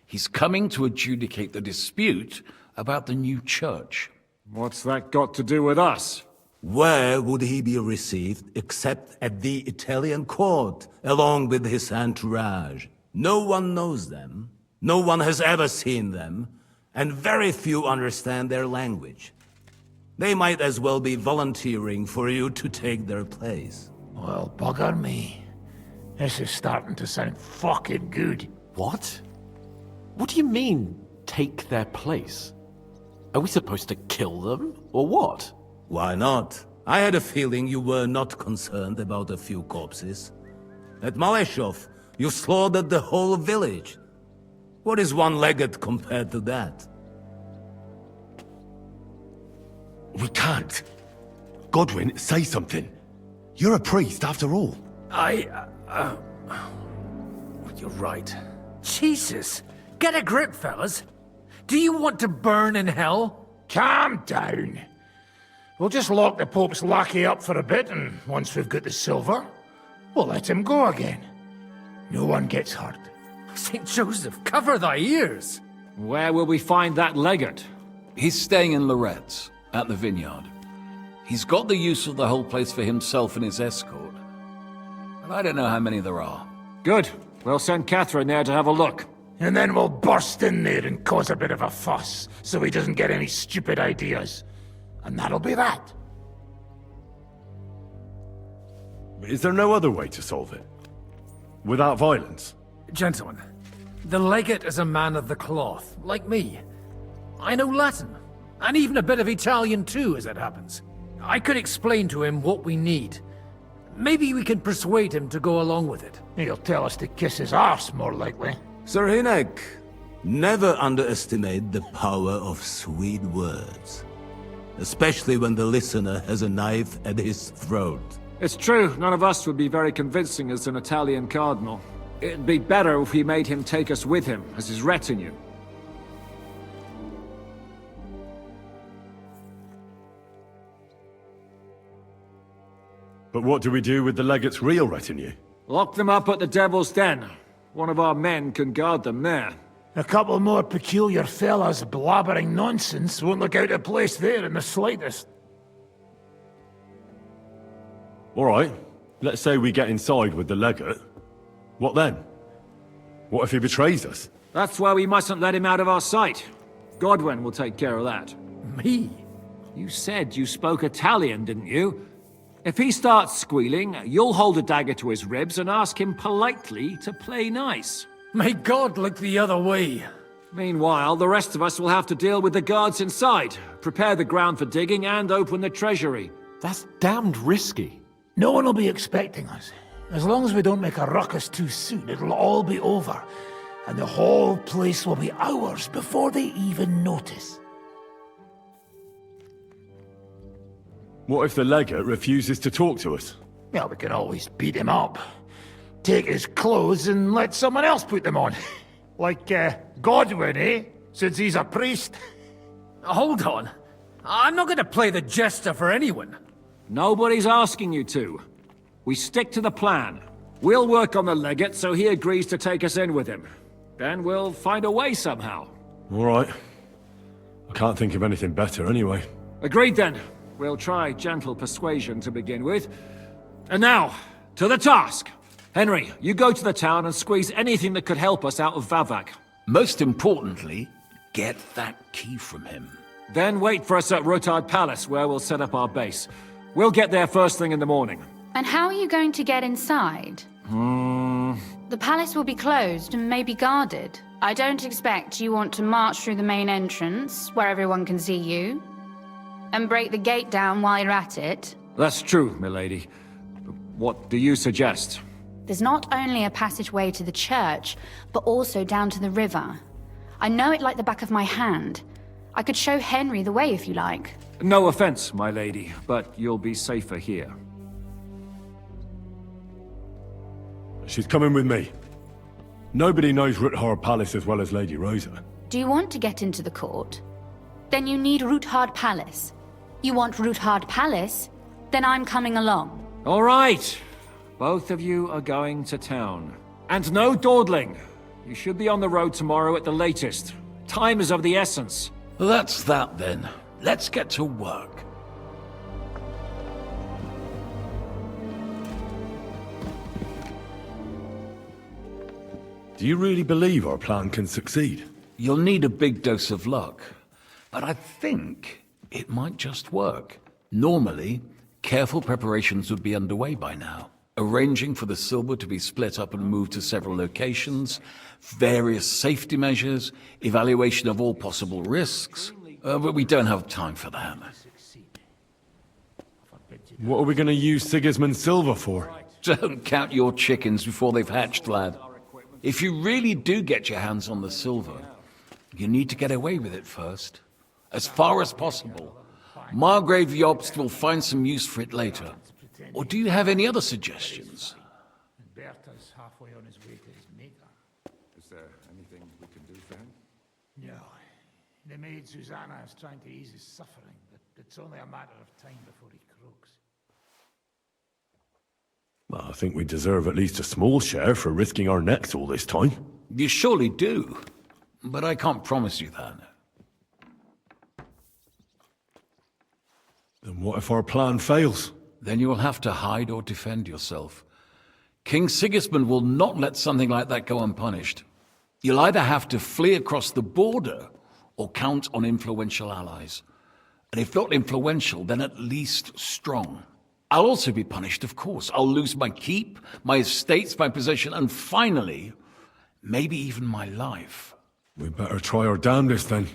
He's coming to adjudicate the dispute about the new church. What's that got to do with us? Where would he be received except at the Italian court, along with his entourage? No one knows them, no one has ever seen them, and very few understand their language. They might as well be volunteering for you to take their place. Well, bugger me. This is starting to sound fucking good. What? What do you mean, take their place? Are we supposed to kill them, or what? Why not? I had a feeling you were not concerned about a few corpses. At Maleshov, you slaughtered the whole village. What is one legate compared to that? We can't. Godwin, say something. You're a priest, after all. You're right. Jesus! Get a grip, fellas. Do you want to burn in hell? Calm down. We'll just lock the Pope's lackey up for a bit, and once we've got the silver, we'll let him go again. No one gets hurt. St. Joseph, cover thy ears! Where will we find that legate? He's staying in Loretz, at the vineyard. He's got the use of the whole place for himself and his escort. But I don't know how many there are. Good. We'll send Catherine there to have a look. And then we'll burst in there and cause a bit of a fuss, so he doesn't get any stupid ideas. And that'll be that. Is there no other way to solve it? Without violence? Gentlemen, the legate is a man of the cloth, like me. I know Latin, and even a bit of Italian too, as it happens. I could explain to him what we need. Maybe we can persuade him to go along with it. He'll tell us to kiss his arse, more likely. Sir Hinek, never underestimate the power of sweet words. Especially when the listener has a knife at his throat. It's true, none of us would be very convincing as an Italian cardinal. It'd be better if we made him take us with him, as his retinue. But what do we do with the legate's real retinue? Lock them up at the Devil's Den. One of our men can guard them there. A couple more peculiar fellas blabbering nonsense won't look out of place there in the slightest. All right, let's say we get inside with the legate. What then? What if he betrays us? That's why we mustn't let him out of our sight. Godwin will take care of that. Me? You said you spoke Italian, didn't you? If he starts squealing, you'll hold a dagger to his ribs and ask him politely to play nice. May God look the other way. Meanwhile, the rest of us will have to deal with the guards inside, prepare the ground for digging, and open the treasury. That's damned risky. No one will be expecting us. As long as we don't make a ruckus too soon, it'll all be over. And the whole place will be ours before they even notice. What if the legate refuses to talk to us? Well, we can always beat him up. Take his clothes and let someone else put them on. Like, Godwin, eh? Since he's a priest. Hold on. I'm not gonna play the jester for anyone. Nobody's asking you to. We stick to the plan. We'll work on the legate so he agrees to take us in with him. Then we'll find a way somehow. All right. I can't think of anything better anyway. Agreed then. We'll try gentle persuasion to begin with. And now, to the task! Henry, you go to the town and squeeze anything that could help us out of Vavak. Most importantly, get that key from him. Then wait for us at Rotard Palace, where we'll set up our base. We'll get there first thing in the morning. And how are you going to get inside? The palace will be closed and maybe guarded. I don't expect you want to march through the main entrance, where everyone can see you, and break the gate down while you're at it. That's true, milady. What do you suggest? There's not only a passageway to the church, but also down to the river. I know it like the back of my hand. I could show Henry the way if you like. No offense, my lady, but you'll be safer here. She's coming with me. Nobody knows Ruthard Palace as well as Lady Rosa. Do you want to get into the court? Then you need Ruthard Palace. You want Ruthard Palace? Then I'm coming along. All right. Both of you are going to town. And no dawdling. You should be on the road tomorrow at the latest. Time is of the essence. That's that then. Let's get to work. Do you really believe our plan can succeed? You'll need a big dose of luck. But I think it might just work. Normally, careful preparations would be underway by now. Arranging for the silver to be split up and moved to several locations, various safety measures, evaluation of all possible risks. But we don't have time for that. What are we going to use Sigismund's silver for? Don't count your chickens before they've hatched, lad. If you really do get your hands on the silver, you need to get away with it first. As far as possible. Margrave Jobst will find some use for it later. Or do you have any other suggestions? Berta's halfway on his way to his maker. Is there anything we can do for him? No. The maid Susanna is trying to ease his suffering, but it's only a matter of time before he croaks. Well, I think we deserve at least a small share for risking our necks all this time. You surely do. But I can't promise you that. Then what if our plan fails? Then you will have to hide or defend yourself. King Sigismund will not let something like that go unpunished. You'll either have to flee across the border or count on influential allies. And if not influential, then at least strong. I'll also be punished, of course. I'll lose my keep, my estates, my position, and finally, maybe even my life. We better try our damnedest then.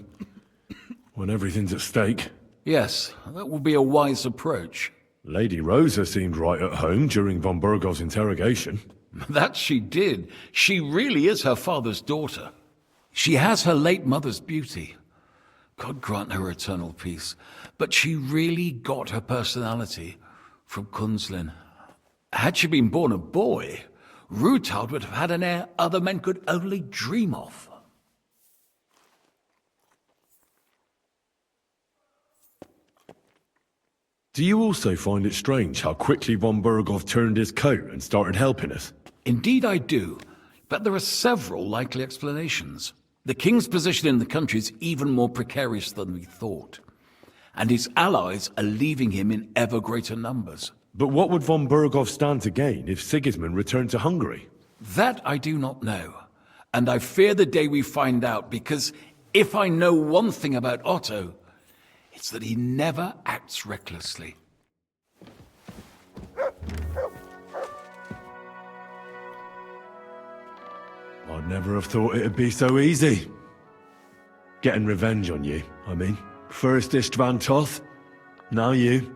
When everything's at stake. Yes, that will be a wise approach. Lady Rosa seemed right at home during von Burgov's interrogation. That she did. She really is her father's daughter. She has her late mother's beauty. God grant her eternal peace. But she really got her personality from Kunzlin. Had she been born a boy, Ruthard would have had an air other men could only dream of. Do you also find it strange how quickly von Burgov turned his coat and started helping us? Indeed I do, but there are several likely explanations. The king's position in the country is even more precarious than we thought, and his allies are leaving him in ever greater numbers. But what would von Burgov stand to gain if Sigismund returned to Hungary? That I do not know, and I fear the day we find out, because if I know one thing about Otto, it's that he never acts recklessly. I'd never have thought it'd be so easy. Getting revenge on you, I mean. First Istvan Toth, now you.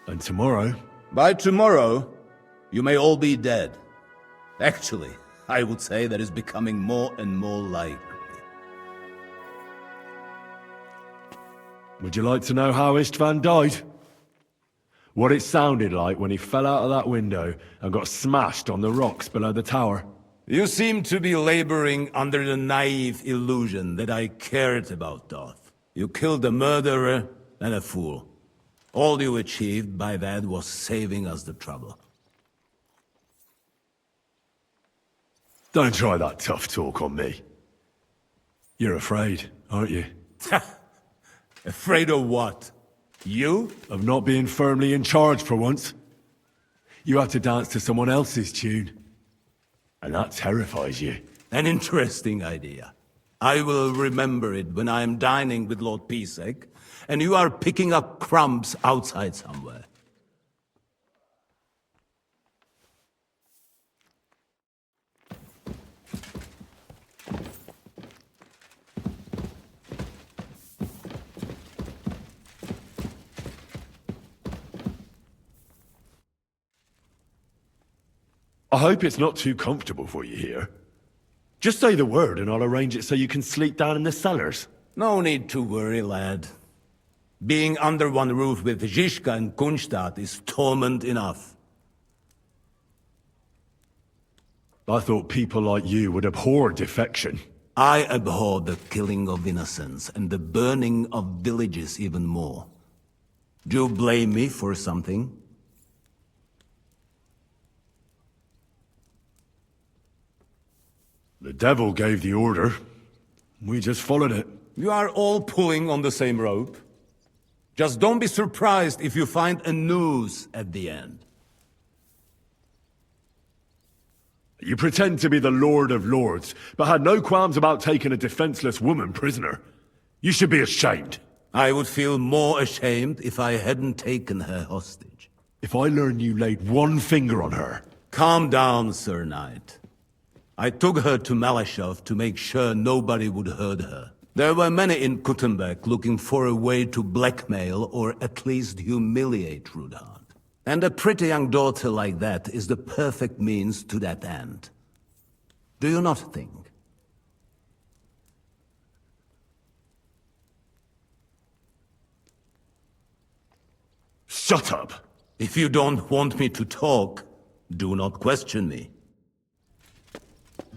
And tomorrow... By tomorrow, you may all be dead. Actually, I would say that is becoming more and more likely. Would you like to know how Istvan died? What it sounded like when he fell out of that window and got smashed on the rocks below the tower. You seem to be laboring under the naive illusion that I cared about Doth. You killed a murderer and a fool. All you achieved by that was saving us the trouble. Don't try that tough talk on me. You're afraid, aren't you? Afraid of what? You? Of not being firmly in charge for once. You have to dance to someone else's tune. And that terrifies you. An interesting idea. I will remember it when I am dining with Lord Pisek, and you are picking up crumbs outside somewhere. I hope it's not too comfortable for you here. Just say the word and I'll arrange it so you can sleep down in the cellars. No need to worry, lad. Being under one roof with Zizka and Kunstadt is torment enough. I thought people like you would abhor defection. I abhor the killing of innocents and the burning of villages even more. Do you blame me for something? The devil gave the order. We just followed it. You are all pulling on the same rope. Just don't be surprised if you find a noose at the end. You pretend to be the Lord of Lords, but had no qualms about taking a defenseless woman prisoner. You should be ashamed. I would feel more ashamed if I hadn't taken her hostage. If I learn you laid one finger on her... Calm down, Sir Knight. I took her to Malashov to make sure nobody would hurt her. There were many in Kuttenberg looking for a way to blackmail or at least humiliate Rudhard. And a pretty young daughter like that is the perfect means to that end. Do you not think? Shut up! If you don't want me to talk, do not question me.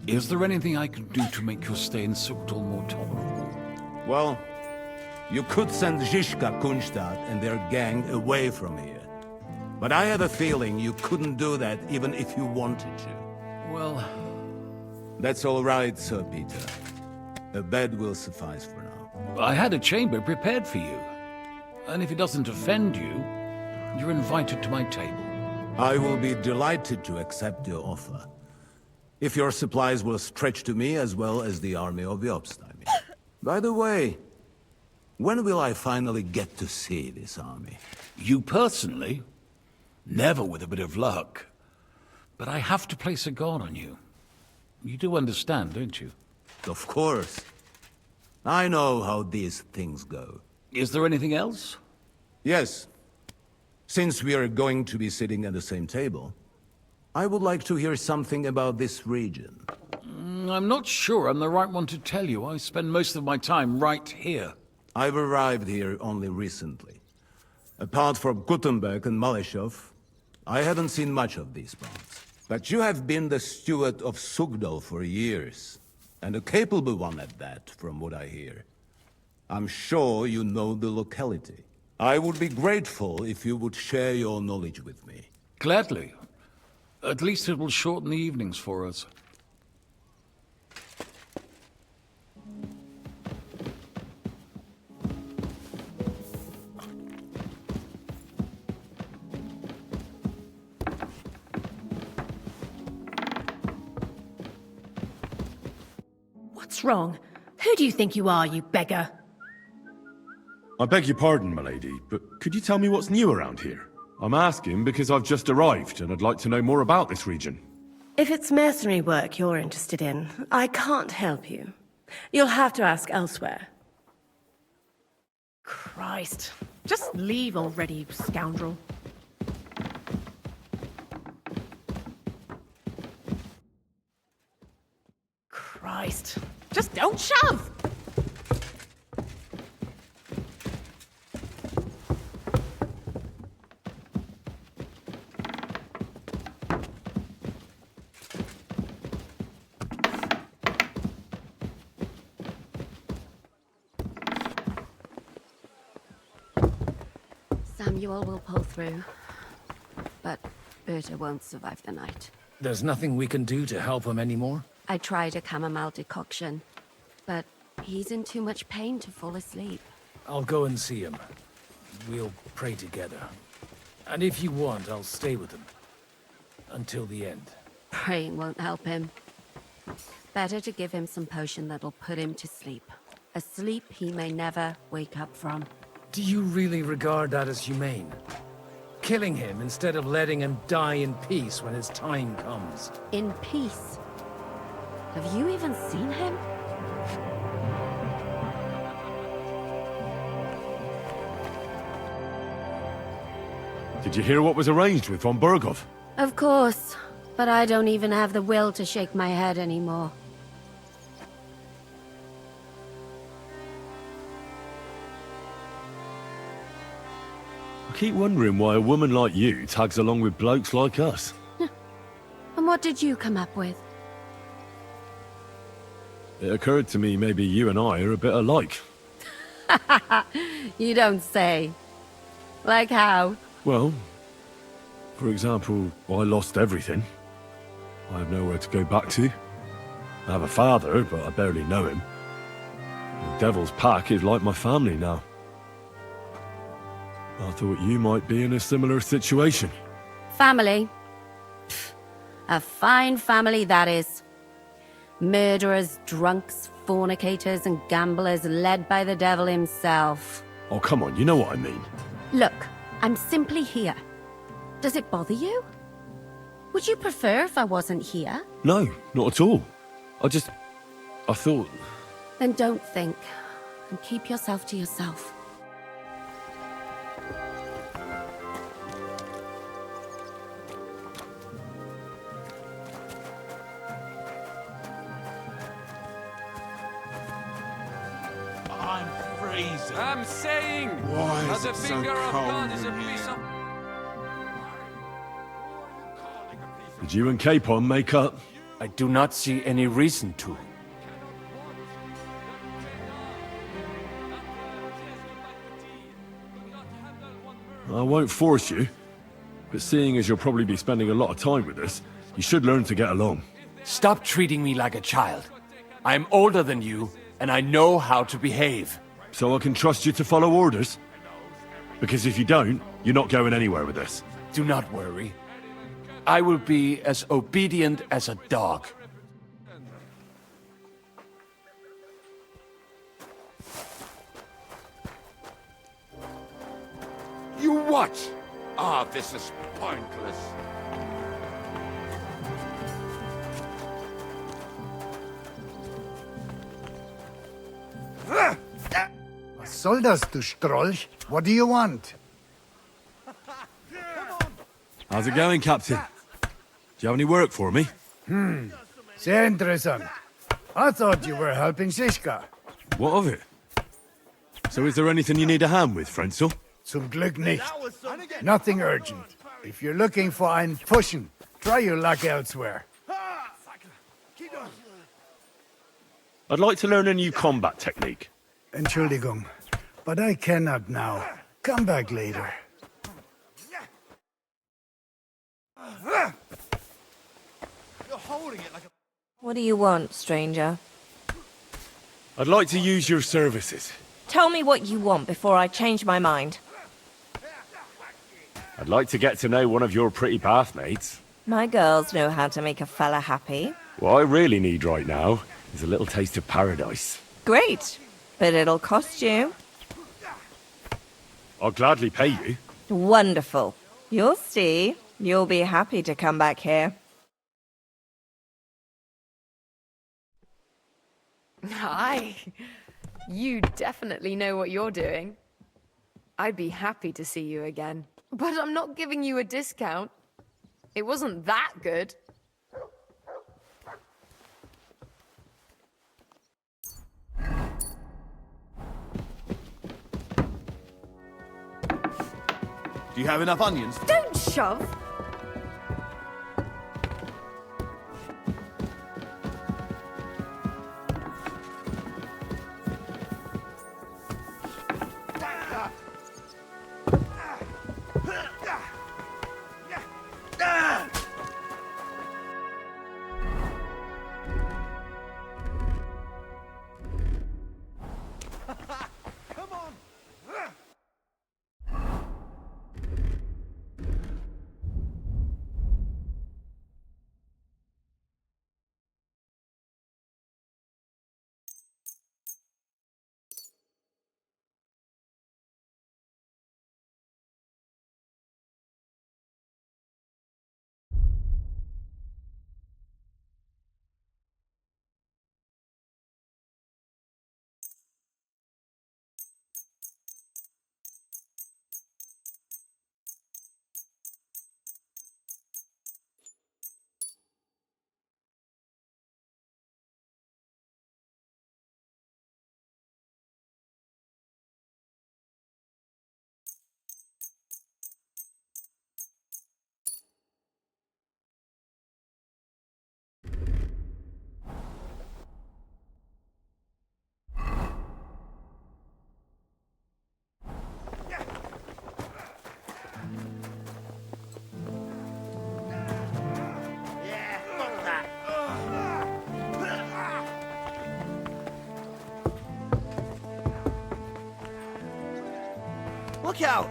Is there anything I can do to make your stay in Sukdal more tolerable? Well, you could send Zizka, Kunstadt, and their gang away from here. But I have a feeling you couldn't do that even if you wanted to. Well... That's all right, Sir Peter. A bed will suffice for now. I had a chamber prepared for you. And if it doesn't offend you, you're invited to my table. I will be delighted to accept your offer. If your supplies will stretch to me as well as the army of Yobstime. By the way, when will I finally get to see this army? You personally? Never with a bit of luck. But I have to place a guard on you. You do understand, don't you? Of course. I know how these things go. Is there anything else? Yes. Since we are going to be sitting at the same table, I would like to hear something about this region. I'm not sure I'm the right one to tell you. I spend most of my time right here. I've arrived here only recently. Apart from Kuttenberg and Malashov, I haven't seen much of these parts. But you have been the steward of Sugdal for years, and a capable one at that, from what I hear. I'm sure you know the locality. I would be grateful if you would share your knowledge with me. Gladly. At least it will shorten the evenings for us. What's wrong? Who do you think you are, you beggar? I beg your pardon, milady, but could you tell me what's new around here? I'm asking because I've just arrived and I'd like to know more about this region. If it's mercenary work you're interested in, I can't help you. You'll have to ask elsewhere. Christ. Just leave already, you scoundrel. Christ. Just don't shove! Samuel will pull through, but Berta won't survive the night. There's nothing we can do to help him anymore? I tried a chamomile decoction, but he's in too much pain to fall asleep. I'll go and see him. We'll pray together. And if you want, I'll stay with him. Until the end. Praying won't help him. Better to give him some potion that'll put him to sleep. A sleep he may never wake up from. Do you really regard that as humane? Killing him instead of letting him die in peace when his time comes. In peace? Have you even seen him? Did you hear what was arranged with von Berghoff? Of course, but I don't even have the will to shake my head anymore. I keep wondering why a woman like you tags along with blokes like us. And what did you come up with? It occurred to me maybe you and I are a bit alike. You don't say. Like how? Well, for example, I lost everything. I have nowhere to go back to. I have a father, but I barely know him. The Devil's Pack is like my family now. I thought you might be in a similar situation. Family? Pfft, a fine family that is. Murderers, drunks, fornicators, and gamblers led by the devil himself. Oh, come on, you know what I mean. Look, I'm simply here. Does it bother you? Would you prefer if I wasn't here? No, not at all. I thought... Then don't think, and keep yourself to yourself. I'm freezing. I'm saying, Why is the it so finger of cold God is a in piece here? of... Did you and Capon make up? I do not see any reason to. I won't force you, but seeing as you'll probably be spending a lot of time with us, you should learn to get along. Stop treating me like a child. I'm older than you, and I know how to behave. So I can trust you to follow orders? Because if you don't, you're not going anywhere with us. Do not worry. I will be as obedient as a dog. You what? Ah, this is pointless. Was soll das, du Strolch? What do you want? How's it going, Captain? Do you have any work for me? Sehr interessant. I thought you were helping Shishka. What of it? So is there anything you need a hand with, Frenzel? Zum Glück nicht. Nothing urgent. If you're looking for einen Pfuschen, try your luck elsewhere. I'd like to learn a new combat technique. Entschuldigung, but I cannot now. Come back later. What do you want, stranger? I'd like to use your services. Tell me what you want before I change my mind. I'd like to get to know one of your pretty bathmates. My girls know how to make a fella happy. What I really need right now is a little taste of paradise. Great, but it'll cost you. I'll gladly pay you. Wonderful. You'll see. You'll be happy to come back here. Hi. You definitely know what you're doing. I'd be happy to see you again. But I'm not giving you a discount. It wasn't that good. Do you have enough onions? Don't shove! Look out!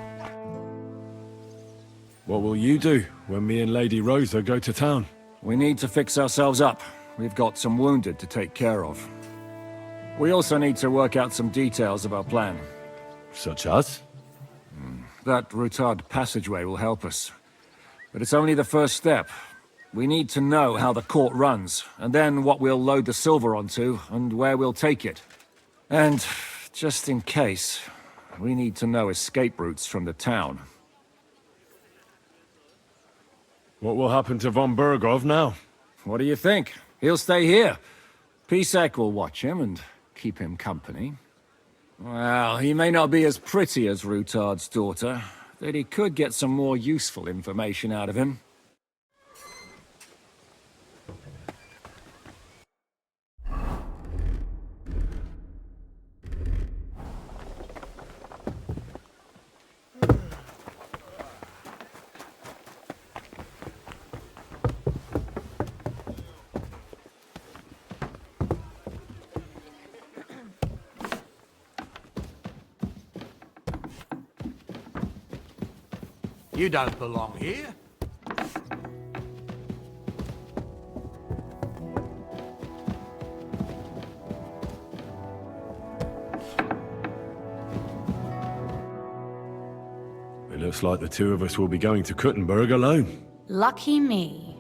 What will you do when me and Lady Rosa go to town? We need to fix ourselves up. We've got some wounded to take care of. We also need to work out some details of our plan. Such as? That Routard passageway will help us. But it's only the first step. We need to know how the court runs, and then what we'll load the silver onto, and where we'll take it. And, just in case, we need to know escape routes from the town. What will happen to von Bergov now? What do you think? He'll stay here. Pisek will watch him and keep him company. Well, he may not be as pretty as Routard's daughter, but he could get some more useful information out of him. You don't belong here. It looks like the two of us will be going to Kuttenberg alone. Lucky me.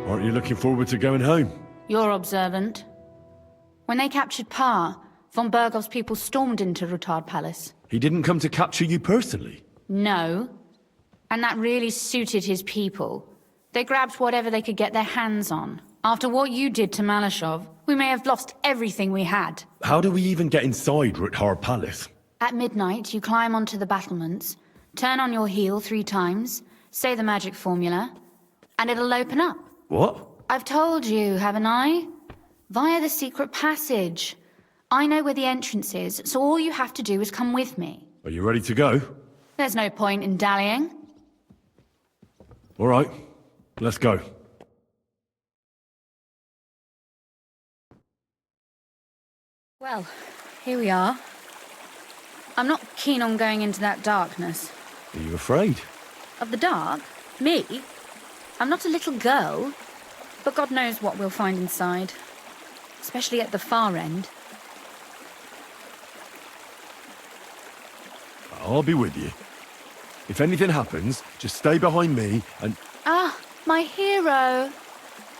Aren't you looking forward to going home? You're observant. When they captured Pa, von Bergov's people stormed into Routard Palace. He didn't come to capture you personally? No. And that really suited his people. They grabbed whatever they could get their hands on. After what you did to Malashov, we may have lost everything we had. How do we even get inside Routard Palace? At midnight, you climb onto the battlements, turn on your heel 3 times, say the magic formula, and it'll open up. What? I've told you, haven't I? Via the secret passage. I know where the entrance is, so all you have to do is come with me. Are you ready to go? There's no point in dallying. All right, let's go. Well, here we are. I'm not keen on going into that darkness. Are you afraid? Of the dark? Me? I'm not a little girl. But God knows what we'll find inside. Especially at the far end. I'll be with you. If anything happens, just stay behind me and... Ah, my hero!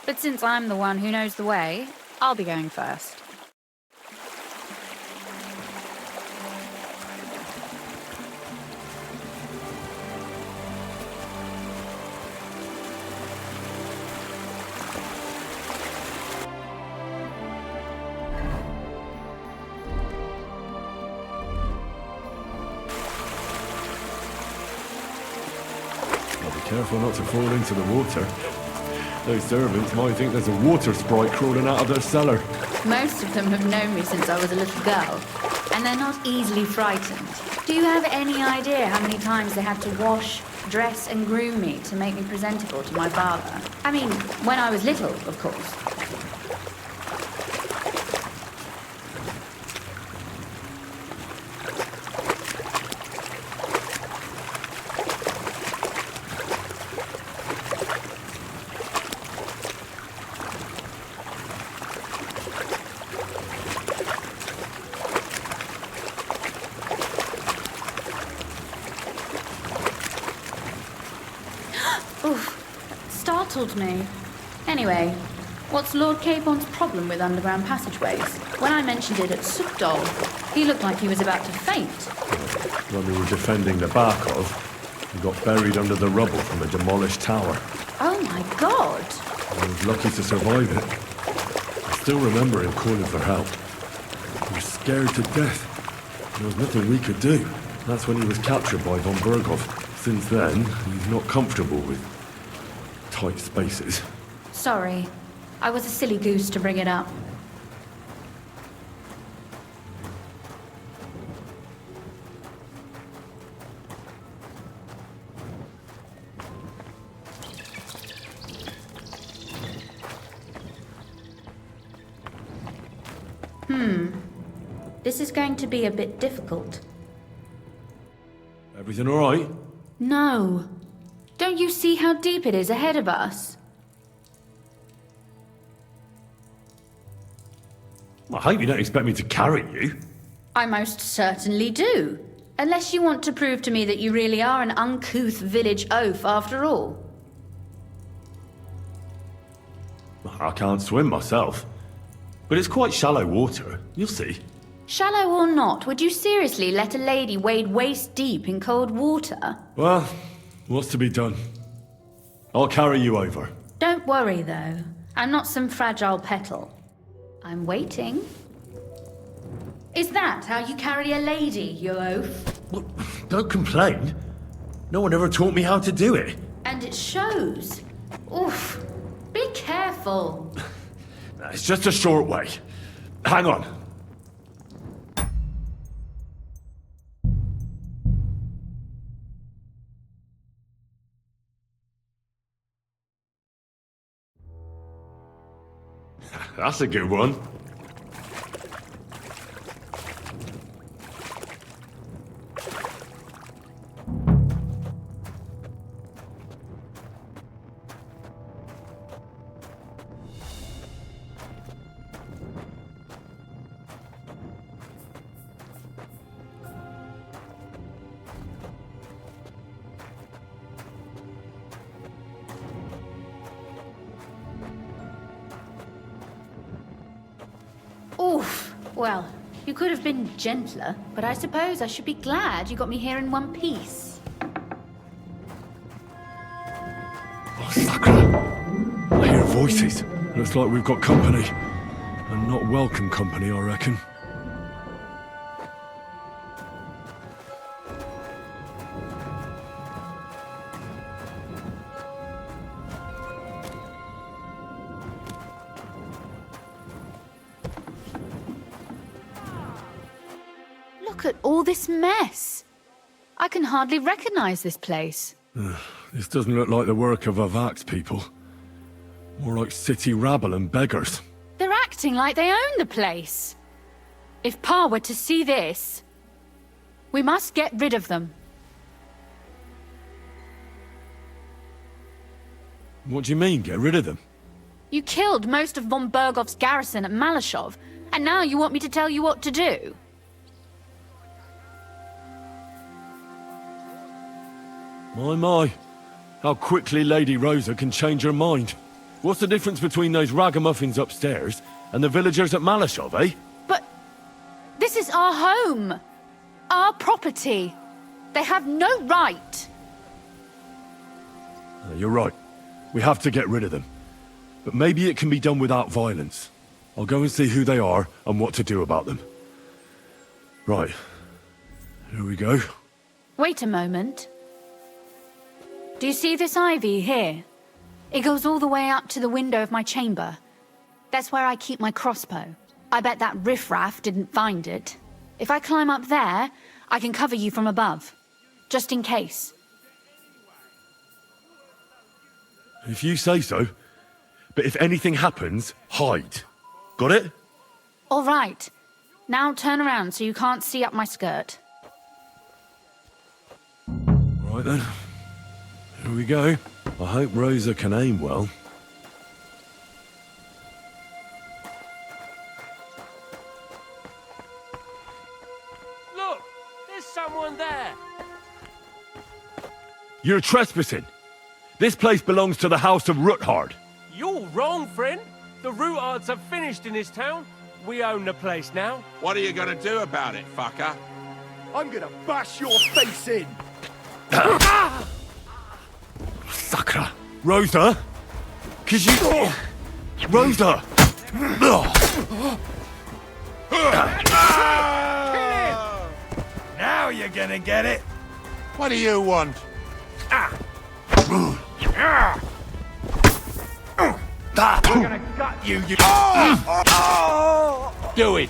But since I'm the one who knows the way, I'll be going first. Careful not to fall into the water. Those servants might think there's a water sprite crawling out of their cellar. Most of them have known me since I was a little girl, and they're not easily frightened. Do you have any idea how many times they had to wash, dress, and groom me to make me presentable to my father? I mean, when I was little, of course. Startled me. Anyway, what's Lord Capon's problem with underground passageways? When I mentioned it at Sukdol, he looked like he was about to faint. When we were defending the Barkov, we got buried under the rubble from a demolished tower. Oh my god! I was lucky to survive it. I still remember him calling for help. He was scared to death. There was nothing we could do. That's when he was captured by von Bergov. Since then, he's not comfortable with tight spaces. Sorry. I was a silly goose to bring it up. This is going to be a bit difficult. Everything all right? No. Don't you see how deep it is ahead of us? I hope you don't expect me to carry you. I most certainly do. Unless you want to prove to me that you really are an uncouth village oaf after all. I can't swim myself. But it's quite shallow water. You'll see. Shallow or not, would you seriously let a lady wade waist deep in cold water? Well, what's to be done? I'll carry you over. Don't worry, though. I'm not some fragile petal. I'm waiting. Is that how you carry a lady, you oaf? Well, don't complain. No one ever taught me how to do it. And it shows. Oof. Be careful. It's just a short way. Hang on. That's a good one. Oof. Well, you could have been gentler, but I suppose I should be glad you got me here in one piece. Oh, Sakura! I hear voices. Looks like we've got company. And not welcome company, I reckon. Look at all this mess. I can hardly recognize this place. This doesn't look like the work of Avak's people. More like city rabble and beggars. They're acting like they own the place. If Pa were to see this, we must get rid of them. What do you mean, get rid of them? You killed most of von Bergov's garrison at Malashov, and now you want me to tell you what to do? My. How quickly Lady Rosa can change her mind. What's the difference between those ragamuffins upstairs and the villagers at Malashov, eh? But this is our home. Our property. They have no right. You're right. We have to get rid of them. But maybe it can be done without violence. I'll go and see who they are and what to do about them. Right. Here we go. Wait a moment. Do you see this ivy here? It goes all the way up to the window of my chamber. That's where I keep my crossbow. I bet that riffraff didn't find it. If I climb up there, I can cover you from above. Just in case. If you say so. But if anything happens, hide. Got it? All right. Now turn around so you can't see up my skirt. All right then. Here we go. I hope Rosa can aim well. Look! There's someone there! You're trespassing. This place belongs to the House of Ruthard. You're wrong, friend. The Rutards have finished in this town. We own the place now. What are you gonna do about it, fucker? I'm gonna bash your face in! Sakura! Rosa! Could you... Rosa! Now you're gonna get it! What do you want? I'm gonna gut you, you... Do it!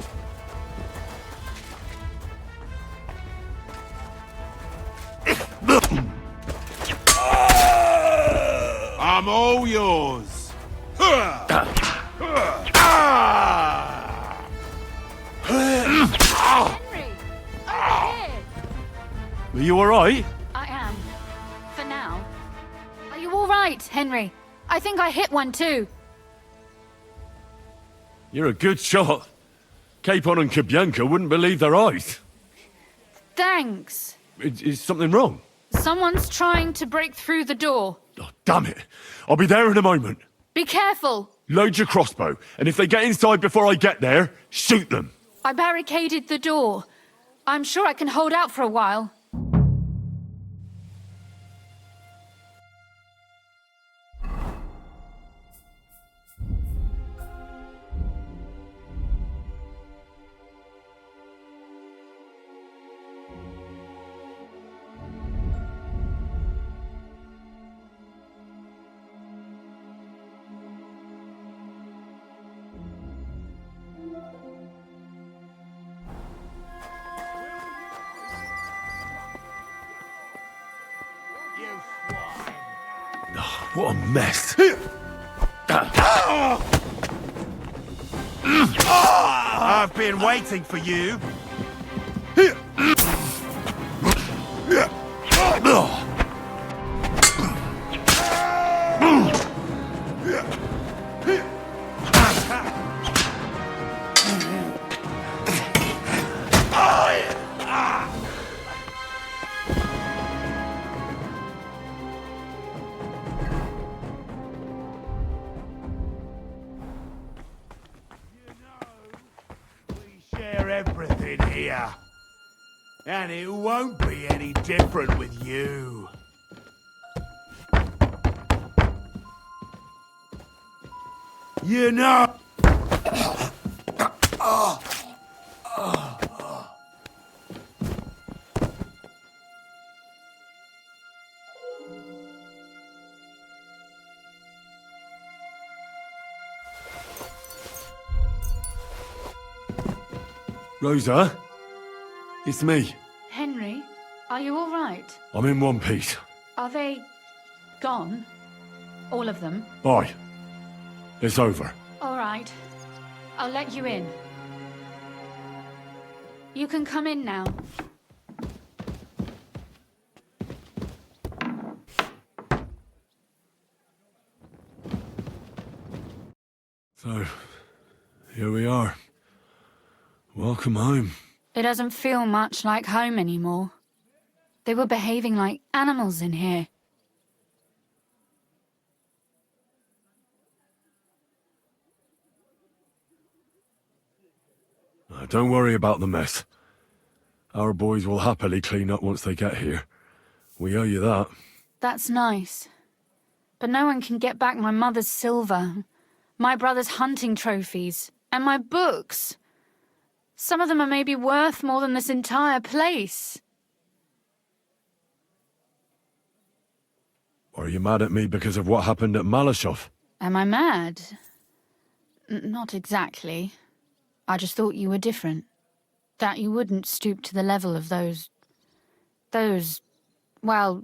I'm all yours! you alright? I am. For now. Are you all right, Henry? I think I hit one too. You're a good shot. Capon and Kabianka wouldn't believe their eyes. Thanks. Is something wrong? Someone's trying to break through the door. Oh, damn it. I'll be there in a moment. Be careful. Load your crossbow, and if they get inside before I get there, shoot them. I barricaded the door. I'm sure I can hold out for a while. What a mess. I've been waiting for you. Everything here. And it won't be any different with you. You know... Rosa? It's me. Henry, are you all right? I'm in one piece. Are they gone? All of them? Aye. It's over. All right. I'll let you in. You can come in now. So, here we are. Welcome home. It doesn't feel much like home anymore. They were behaving like animals in here. Don't worry about the mess. Our boys will happily clean up once they get here. We owe you that. That's nice. But no one can get back my mother's silver, my brother's hunting trophies, and my books. Some of them are maybe worth more than this entire place. Are you mad at me because of what happened at Malashov? Am I mad? Not exactly. I just thought you were different. That you wouldn't stoop to the level of those, well,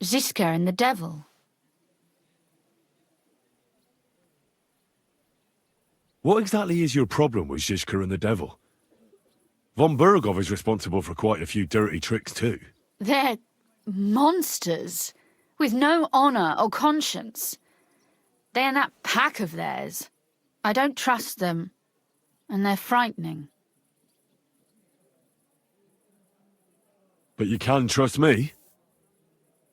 Ziska and the devil. What exactly is your problem with Zizka and the devil? Von Burgov is responsible for quite a few dirty tricks too. They're monsters, with no honor or conscience. They and that pack of theirs. I don't trust them, and they're frightening. But you can trust me?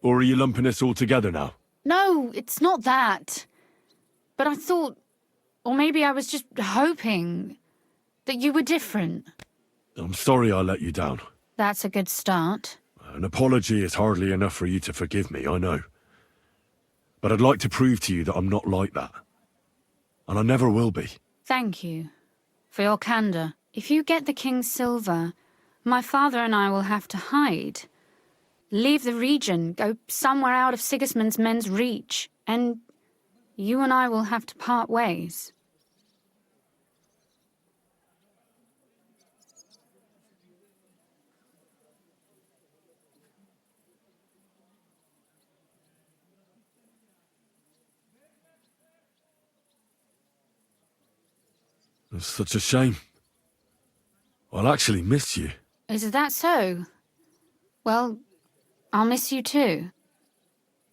Or are you lumping us all together now? No, it's not that. But I thought, or maybe I was just hoping, that you were different. I'm sorry I let you down. That's a good start. An apology is hardly enough for you to forgive me, I know. But I'd like to prove to you that I'm not like that. And I never will be. Thank you for your candor. If you get the King's silver, my father and I will have to hide. Leave the region, go somewhere out of Sigismund's men's reach, and you and I will have to part ways. It's such a shame. I'll actually miss you. Is that so? Well, I'll miss you too.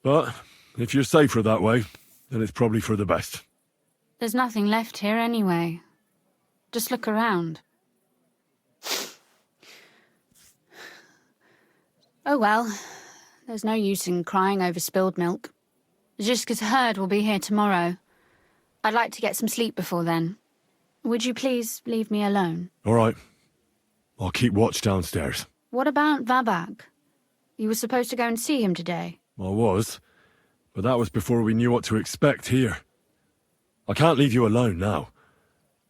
But if you're safer that way, then it's probably for the best. There's nothing left here anyway. Just look around. Oh well, there's no use in crying over spilled milk. Ziska's herd will be here tomorrow. I'd like to get some sleep before then. Would you please leave me alone? All right. I'll keep watch downstairs. What about Vabag? You were supposed to go and see him today. I was, but that was before we knew what to expect here. I can't leave you alone now,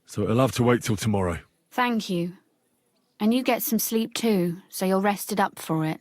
so it'll have to wait till tomorrow. Thank you. And you get some sleep too, so you're rested up for it.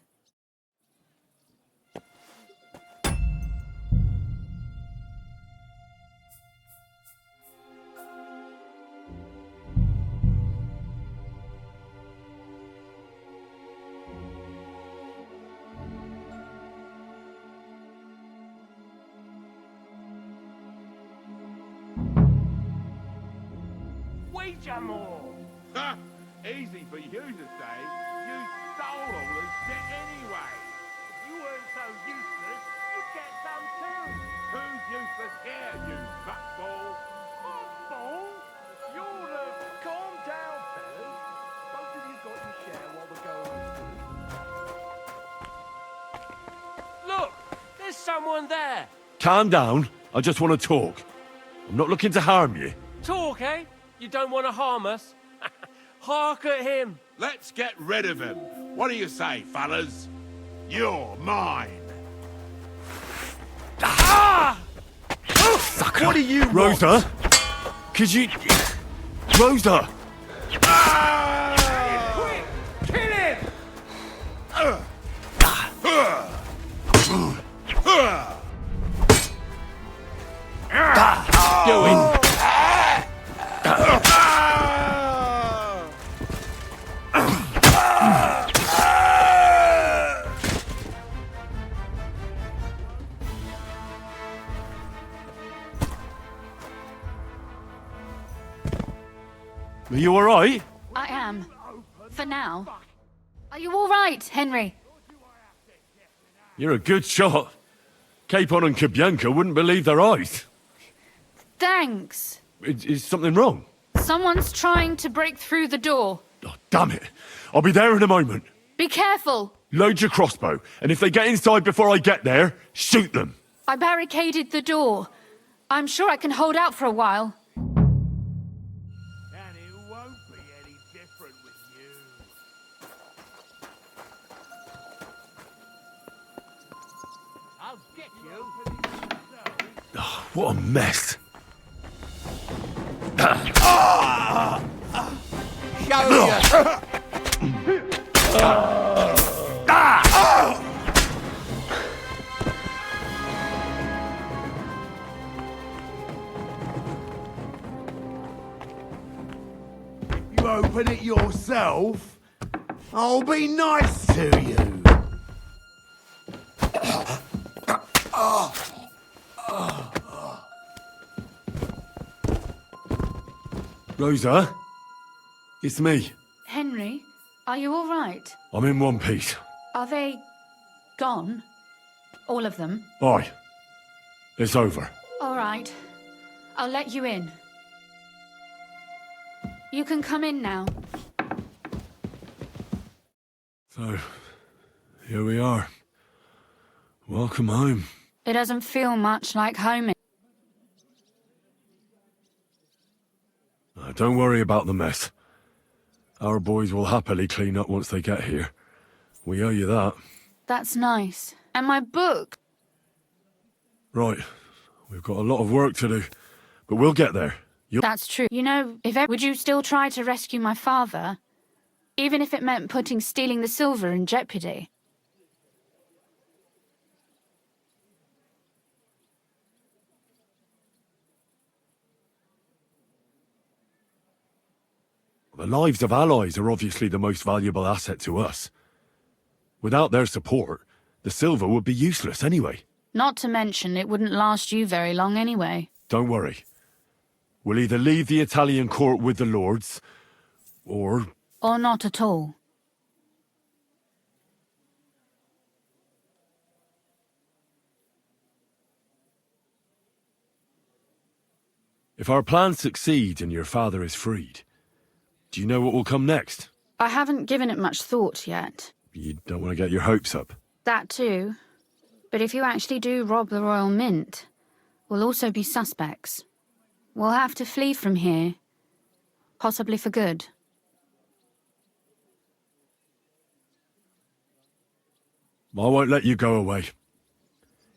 Ha! Easy for you to say. You stole all the shit anyway. If you weren't so useless, you'd get some too. Who's useless here, you fuckball? Fuckball? You're the... Calm down, fellas. Both of you got your share while the going on. Look! There's someone there! Calm down. I just want to talk. I'm not looking to harm you. Talk, eh? You don't want to harm us? Hark at him! Let's get rid of him. What do you say, fellas? You're mine. Ah! Sucker. What do you Rosa? want? Could you... Rosa! Quick! Kill him! Do it! Are you all right? I am. For now. Are you all right, Henry? You're a good shot. Capon and Kabianka wouldn't believe their eyes. Thanks. Is something wrong? Someone's trying to break through the door. Oh, damn it. I'll be there in a moment. Be careful. Load your crossbow, and if they get inside before I get there, shoot them. I barricaded the door. I'm sure I can hold out for a while. And it won't be any different with you. I'll get you. Oh, what a mess. Show You open it yourself? I'll be nice to you. Rosa? It's me. Henry, are you all right? I'm in one piece. Are they gone? All of them? Aye. It's over. All right. I'll let you in. You can come in now. So, here we are. Welcome home. It doesn't feel much like home. Don't worry about the mess. Our boys will happily clean up once they get here. We owe you that. That's nice. And my book. Right. We've got a lot of work to do, but we'll get there. That's true. You know, would you still try to rescue my father? Even if it meant putting stealing the silver in jeopardy? The lives of allies are obviously the most valuable asset to us. Without their support, the silver would be useless anyway. Not to mention, it wouldn't last you very long anyway. Don't worry. We'll either leave the Italian court with the lords, or... Or not at all. If our plan succeeds and your father is freed, do you know what will come next? I haven't given it much thought yet. You don't want to get your hopes up. That too. But if you actually do rob the Royal Mint, we'll also be suspects. We'll have to flee from here. Possibly for good. I won't let you go away.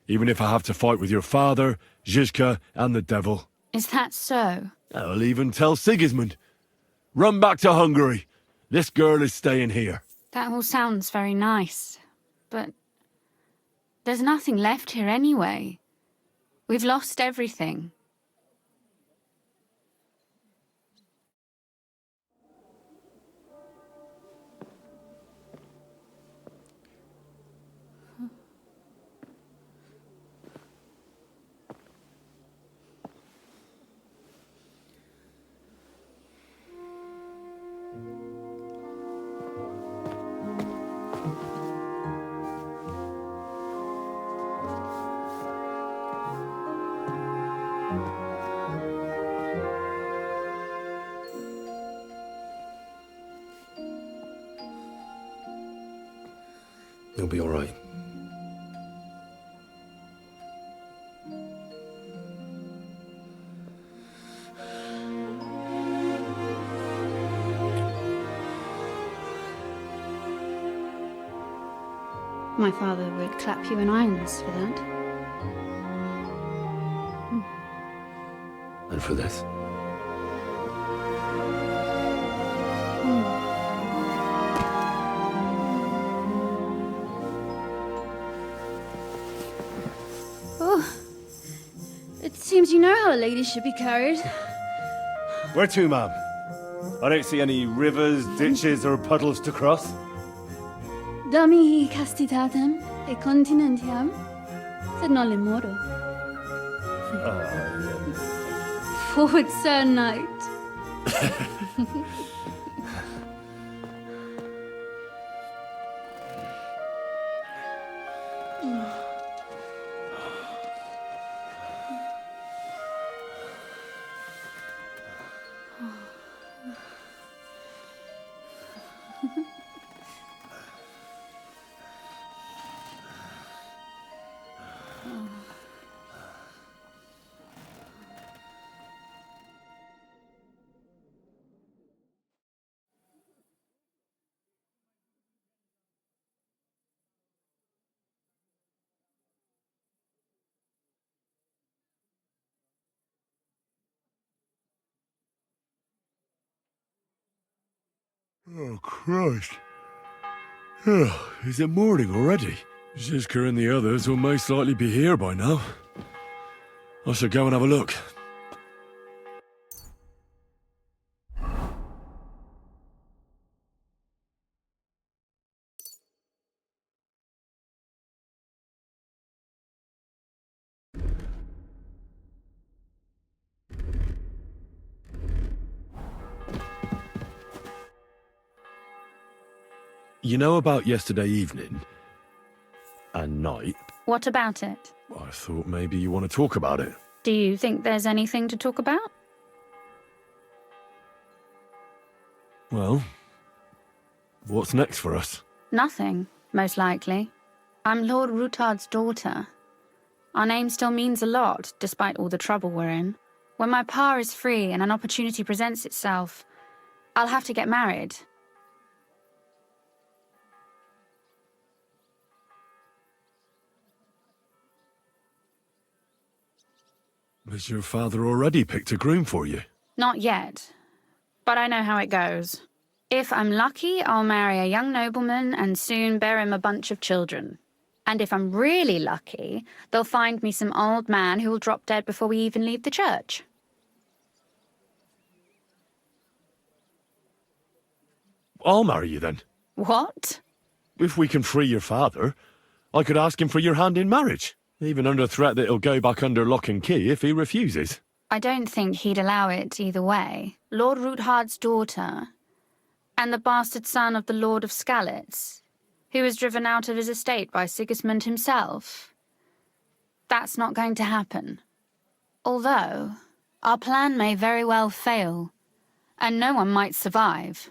Even if I have to fight with your father, Zizka, and the devil. Is that so? I'll even tell Sigismund. Run back to Hungary. This girl is staying here. That all sounds very nice. But there's nothing left here anyway. We've lost everything. You'll be all right. My father would clap you in irons for that. And for this? Oh, it seems you know how a lady should be carried. Where to, ma'am? I don't see any rivers, ditches, or puddles to cross. Damihi castitatem e continentiam, sed non le moro. Forward, Sir Knight. Oh, Christ. Oh, is it morning already? Zizka and the others will most likely be here by now. I should go and have a look. You know about yesterday evening and night? What about it? I thought maybe you want to talk about it. Do you think there's anything to talk about? Well, what's next for us? Nothing, most likely. I'm Lord Rutard's daughter. Our name still means a lot, despite all the trouble we're in. When my pa is free and an opportunity presents itself, I'll have to get married. Has your father already picked a groom for you? Not yet, but I know how it goes. If I'm lucky, I'll marry a young nobleman and soon bear him a bunch of children. And if I'm really lucky, they'll find me some old man who will drop dead before we even leave the church. I'll marry you then. What? If we can free your father, I could ask him for your hand in marriage. Even under threat that he'll go back under lock and key if he refuses. I don't think he'd allow it either way. Lord Ruthard's daughter, and the bastard son of the Lord of Skalitz, who was driven out of his estate by Sigismund himself. That's not going to happen. Although, Our plan may very well fail, and no one might survive.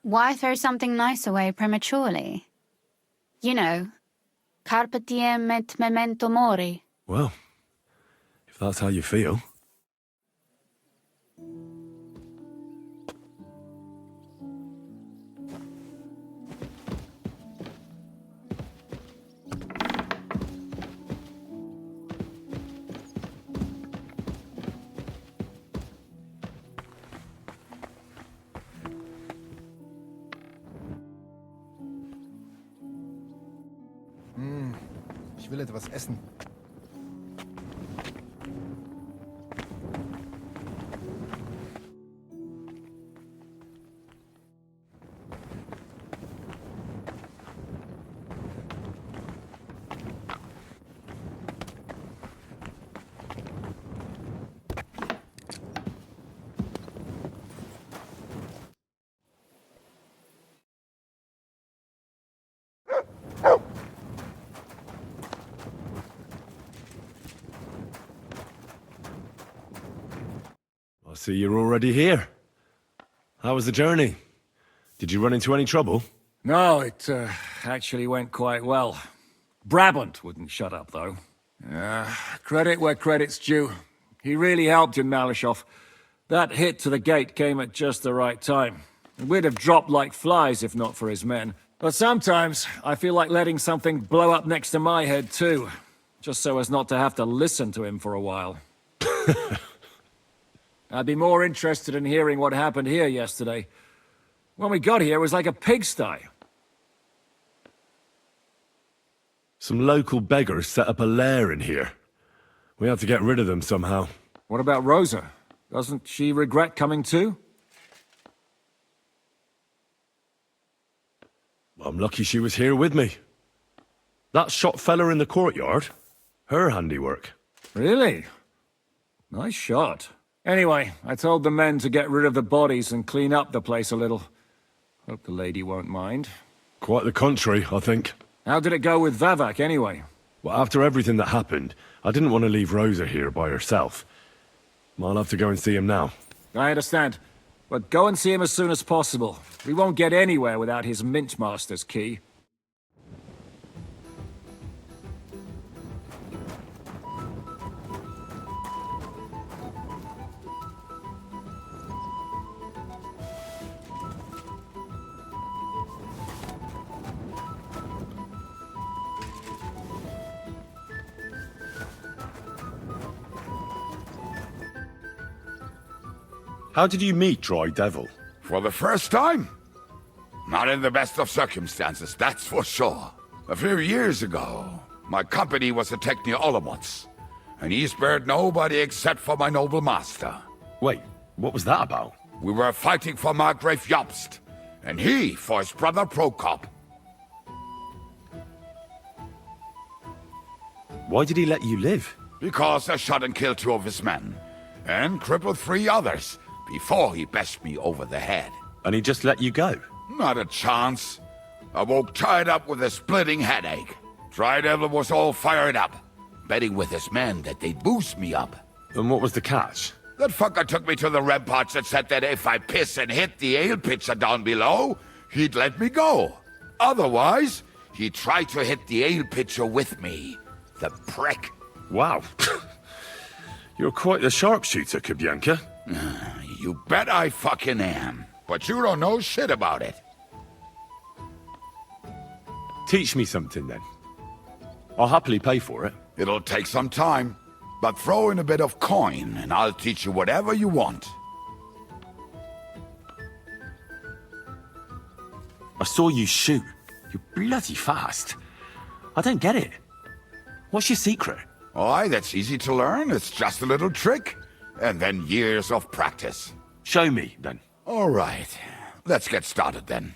Why throw something nice away prematurely? You know, carpe diem et memento mori. Well, if that's how you feel. Ich will etwas essen. I see you're already here. How was the journey? Did you run into any trouble? No, it actually went quite well. Brabant wouldn't shut up, though. Credit where credit's due. He really helped in Malishov. That hit to the gate came at just the right time. We'd have dropped like flies if not for his men. But sometimes, I feel like letting something blow up next to my head too. Just so as not to have to listen to him for a while. I'd be more interested in hearing what happened here yesterday. When we got here, it was like a pigsty. Some local beggars set up a lair in here. We had to get rid of them somehow. What about Rosa? Doesn't she regret coming too? I'm lucky she was here with me. That shot fella in the courtyard, her handiwork. Really? Nice shot. Anyway, I told the men to get rid of the bodies and clean up the place a little. Hope the lady won't mind. Quite the contrary, I think. How did it go with Vavak, anyway? Well, after everything that happened, I didn't want to leave Rosa here by herself. I'll have to go and see him now. I understand. But go and see him as soon as possible. We won't get anywhere without his Mint Master's key. How did you meet Dry Devil? For the first time? Not in the best of circumstances, that's for sure. A few years ago, my company was attacked near Olomouc, and he spared nobody except for my noble master. Wait, what was that about? We were fighting for Margrave Jobst, and he for his brother Prokop. Why did he let you live? Because I shot and killed 2 of his men, and crippled 3 others, before he bashed me over the head. And he just let you go? Not a chance. I woke tied up with a splitting headache. Dry Devil was all fired up, betting with his men that they'd boost me up. And what was the catch? That fucker took me to the ramparts and said that if I piss and hit the ale pitcher down below, he'd let me go. Otherwise, he'd try to hit the ale pitcher with me. The prick. Wow. You're quite the sharpshooter, Kubyanka. You bet I fucking am. But you don't know shit about it. Teach me something, then. I'll happily pay for it. It'll take some time. But throw in a bit of coin, and I'll teach you whatever you want. I saw you shoot. You're bloody fast. I don't get it. What's your secret? Why, that's easy to learn. It's just a little trick. And then years of practice. Show me, then. All right. Let's get started, then.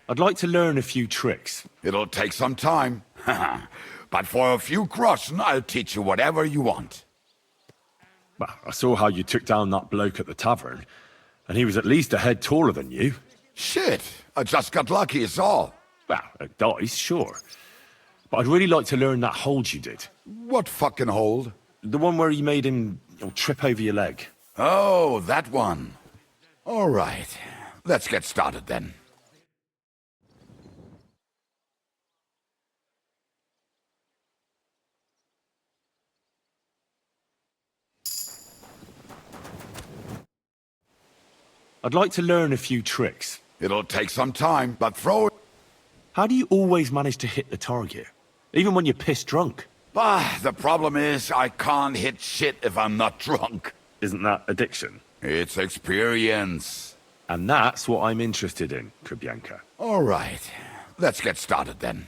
I'd like to learn a few tricks. It'll take some time. But for a few groschen, I'll teach you whatever you want. Well, I saw how you took down that bloke at the tavern. And he was at least a head taller than you. Shit, I just got lucky, is all. Well, a dice, sure. But I'd really like to learn that hold you did. What fucking hold? The one where you made him trip over your leg. Oh, that one. All right, let's get started then. I'd like to learn a few tricks. It'll take some time, but throw it. How do you always manage to hit the target? Even when you're pissed drunk? The problem is I can't hit shit if I'm not drunk. Isn't that addiction? It's experience. And that's what I'm interested in, Kubianka. All right, let's get started then.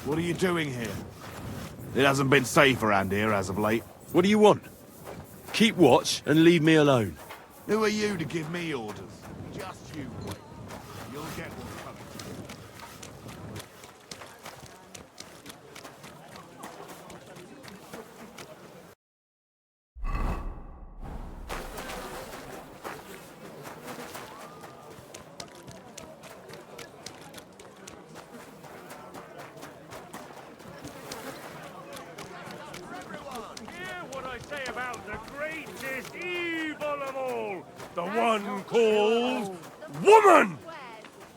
What are you doing here? It hasn't been safe around here as of late. What do you want? Keep watch and leave me alone. Who are you to give me orders? Just you wait. You'll get what's coming. Say about the greatest evil of all, the one called woman.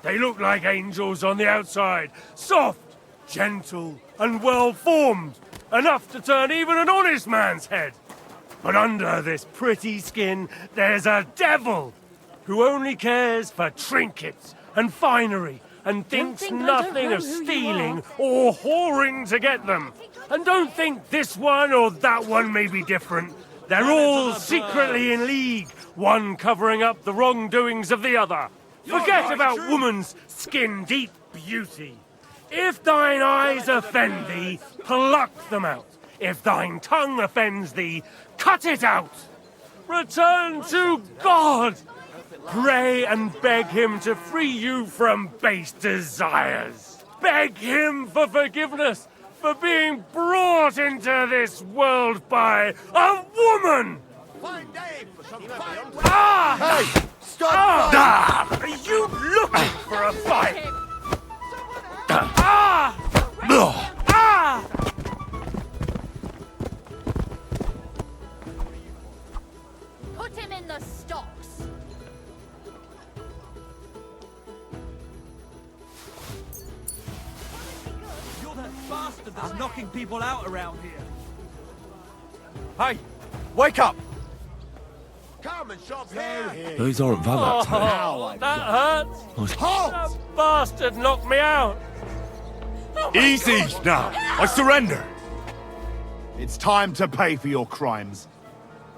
They look like angels on the outside, soft, gentle, and well-formed, enough to turn even an honest man's head. But under this pretty skin, there's a devil who only cares for trinkets and finery and thinks nothing of stealing or whoring to get them. And don't think this one or that one may be different. They're all secretly in league, one covering up the wrongdoings of the other. Forget about woman's skin-deep beauty. If thine eyes offend thee, pluck them out. If thine tongue offends thee, cut it out. Return to God. Pray and beg him to free you from base desires. Beg him for forgiveness for being brought into this world by a woman! Hey! Stop! Are you looking for a fight? Put him in the stocks. You're that bastard that's knocking people out around here. Hey, wake up! Come and shop here. Those aren't Valaks. Oh, that hurts. That bastard knocked me out. Easy now. I surrender. It's time to pay for your crimes.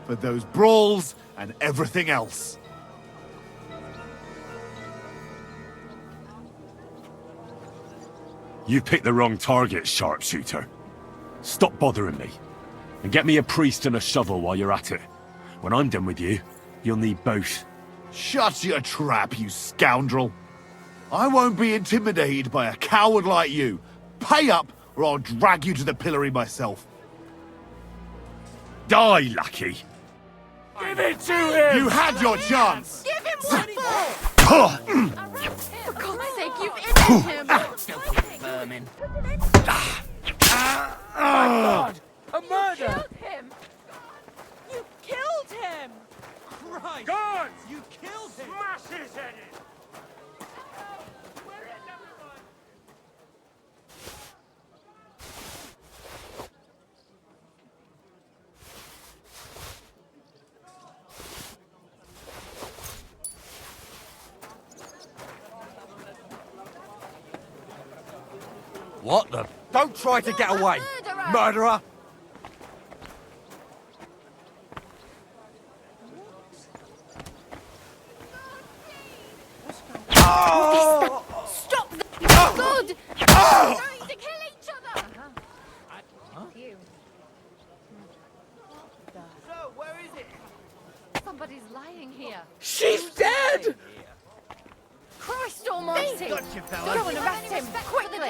For those brawls and everything else. You picked the wrong target, sharpshooter. Stop bothering me. And get me a priest and a shovel while you're at it. When I'm done with you, you'll need both. Shut your trap, you scoundrel. I won't be intimidated by a coward like you. Pay up, or I'll drag you to the pillory myself. Die, lackey! Give it to him! You had your chance! Give him what for? For God's sake, you've injured him! Vermin. My God! A murder! You killed him! Christ! God! You killed him! Smash his head in! What the? Don't try to get away, murderer! Oh! Stop the good! You're going to kill each other! You. So, where is it? Somebody's lying here. She's dead! Christ almighty! Gotcha, fella. Go and arrest him, quickly!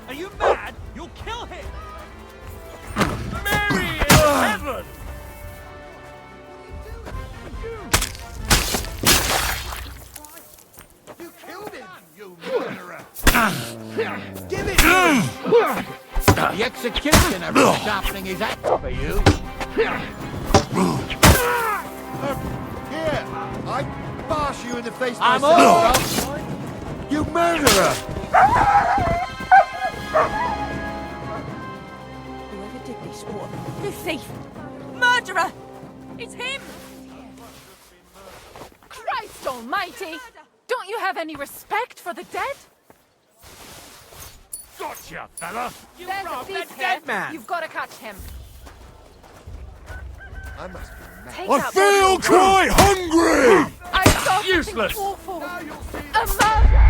Are you mad? You'll kill him! Mary in heaven! You killed him, you murderer! Give it to him! The executioner is sharpening his axe for you. Here, I bash you in the face I'm myself. You murderer! Whoever did this, what? The thief! Murderer! It's him! Christ almighty! Don't you have any respect for the dead? Gotcha, fella! There's a thief here. man. You've got to catch him. I must be mad. Take I that feel body. quite hungry! I saw Useless. something awful. A murder!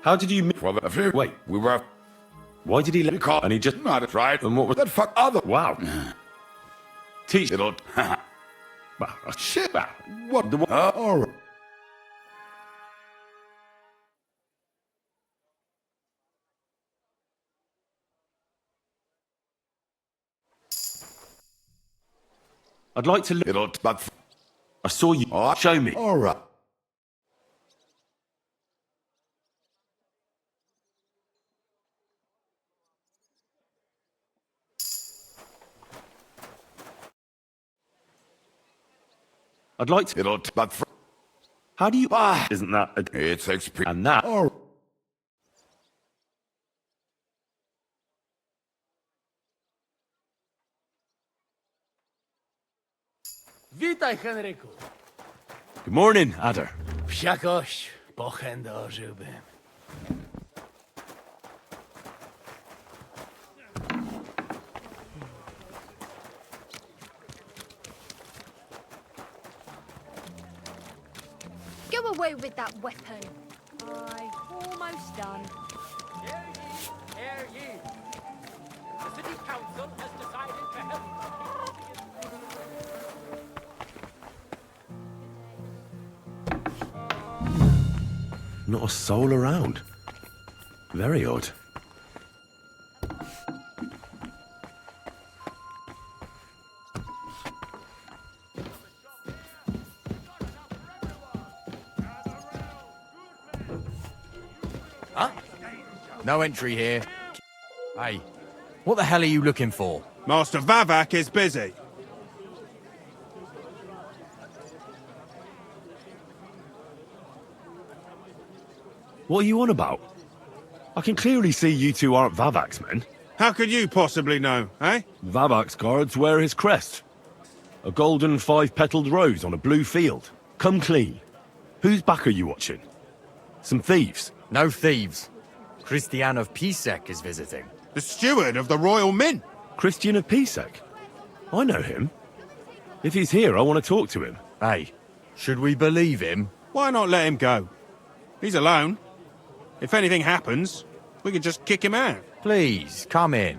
How did you... For the few, Wait. we were Why did he let... because And he just... not right. And what was... That fuck other. Wow. Teach... It'll. Shit. What the? All right. I'd like to look... It'll. But. I saw you. Oh, Show me. All right. I'd like to... It'll. But. How do you... Isn't that... It's experience. And that... All right. Witaj, Henryku. Good morning, Adder. Wsiakoś pochęda ożyłbym. Go away with that weapon. Aye, almost done. Hear ye! The city council has decided to help. Not a soul around. Very odd. Huh? No entry here. Hey, what the hell are you looking for? Master Vavak is busy. What are you on about? I can clearly see you two aren't Vavak's men. How could you possibly know, eh? Vavak's guards wear his crest. A golden five-petaled rose on a blue field. Come clean. Whose back are you watching? Some thieves? No thieves. Christian of Pisek is visiting. The steward of the Royal Mint. Christian of Pisek? I know him. If he's here, I want to talk to him. Hey, should we believe him? Why not let him go? He's alone. If anything happens, we can just kick him out. Please, come in.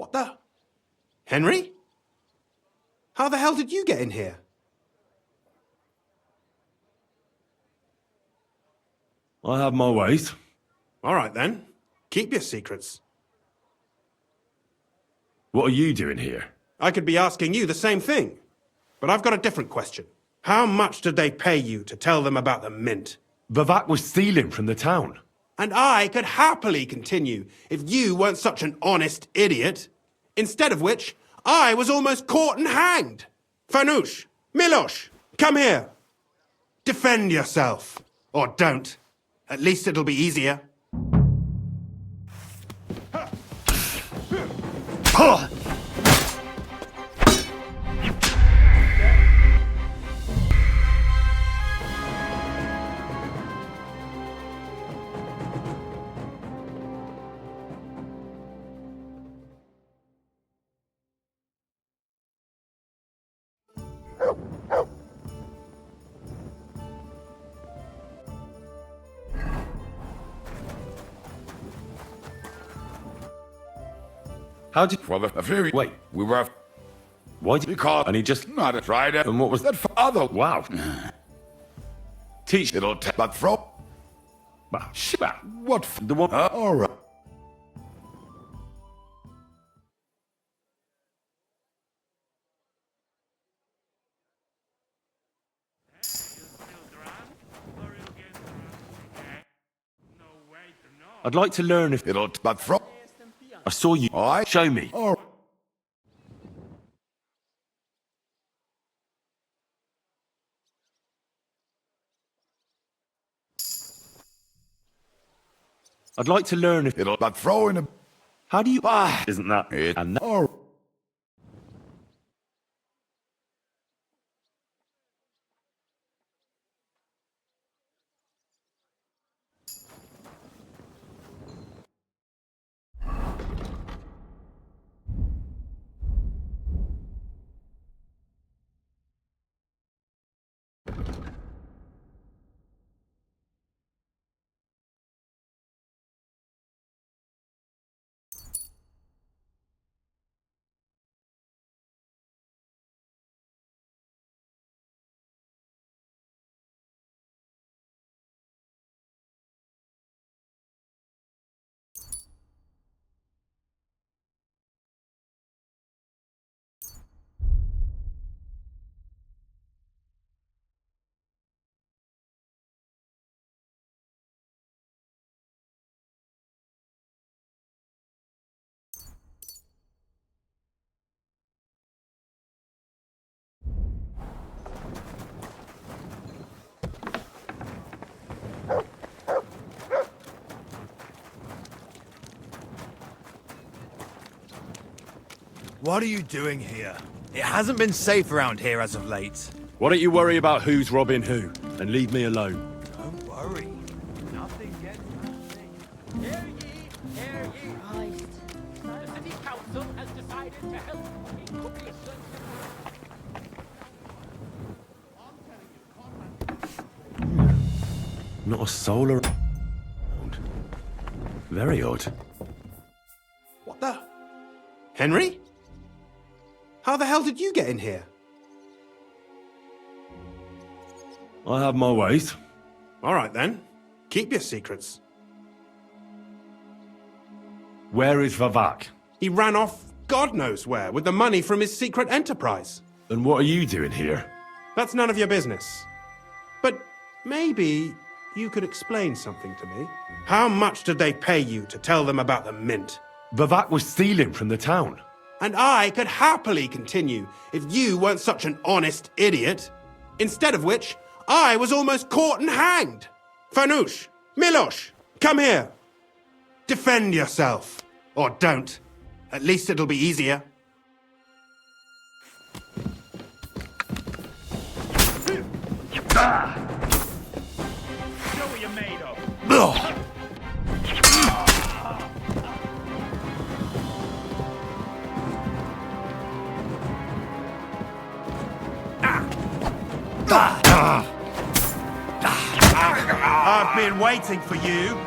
What the? Henry? How the hell did you get in here? I have my ways. All right then. Keep your secrets. What are you doing here? I could be asking you the same thing. But I've got a different question. How much did they pay you to tell them about the mint? Vivek was stealing from the town. And I could happily continue if you weren't such an honest idiot. Instead of which, I was almost caught and hanged. Fanush, Milosh, come here. Defend yourself. Or don't. At least it'll be easier. How did... For the very... Wait. We were... Why did... Because... And he just... Not a tried it. And what was... That father... Wow. Teach... It'll take... But throw... What... The one... All right. I'd like to learn if It'll but throw. I saw you. I Show me. Oh. I'd like to learn if It'll but throw in a. How do you Isn't that it? And that... Oh. What are you doing here? It hasn't been safe around here as of late. Why don't you worry about who's robbing who, and leave me alone? Don't worry. Nothing gets past me. Hear ye, hear ye. Christ. The city council has decided to help King Cookie's son. Not a soul around. Very odd. What the? Henry? How the hell did you get in here? I have my ways. All right then. Keep your secrets. Where is Vivek? He ran off God knows where with the money from his secret enterprise. And what are you doing here? That's none of your business. But maybe you could explain something to me. How much did they pay you to tell them about the mint? Vivek was stealing from the town. And I could happily continue if you weren't such an honest idiot. Instead of which, I was almost caught and hanged. Fanush, Milosh, come here. Defend yourself. Or don't. At least it'll be easier. Show what you're made of. I've been waiting for you.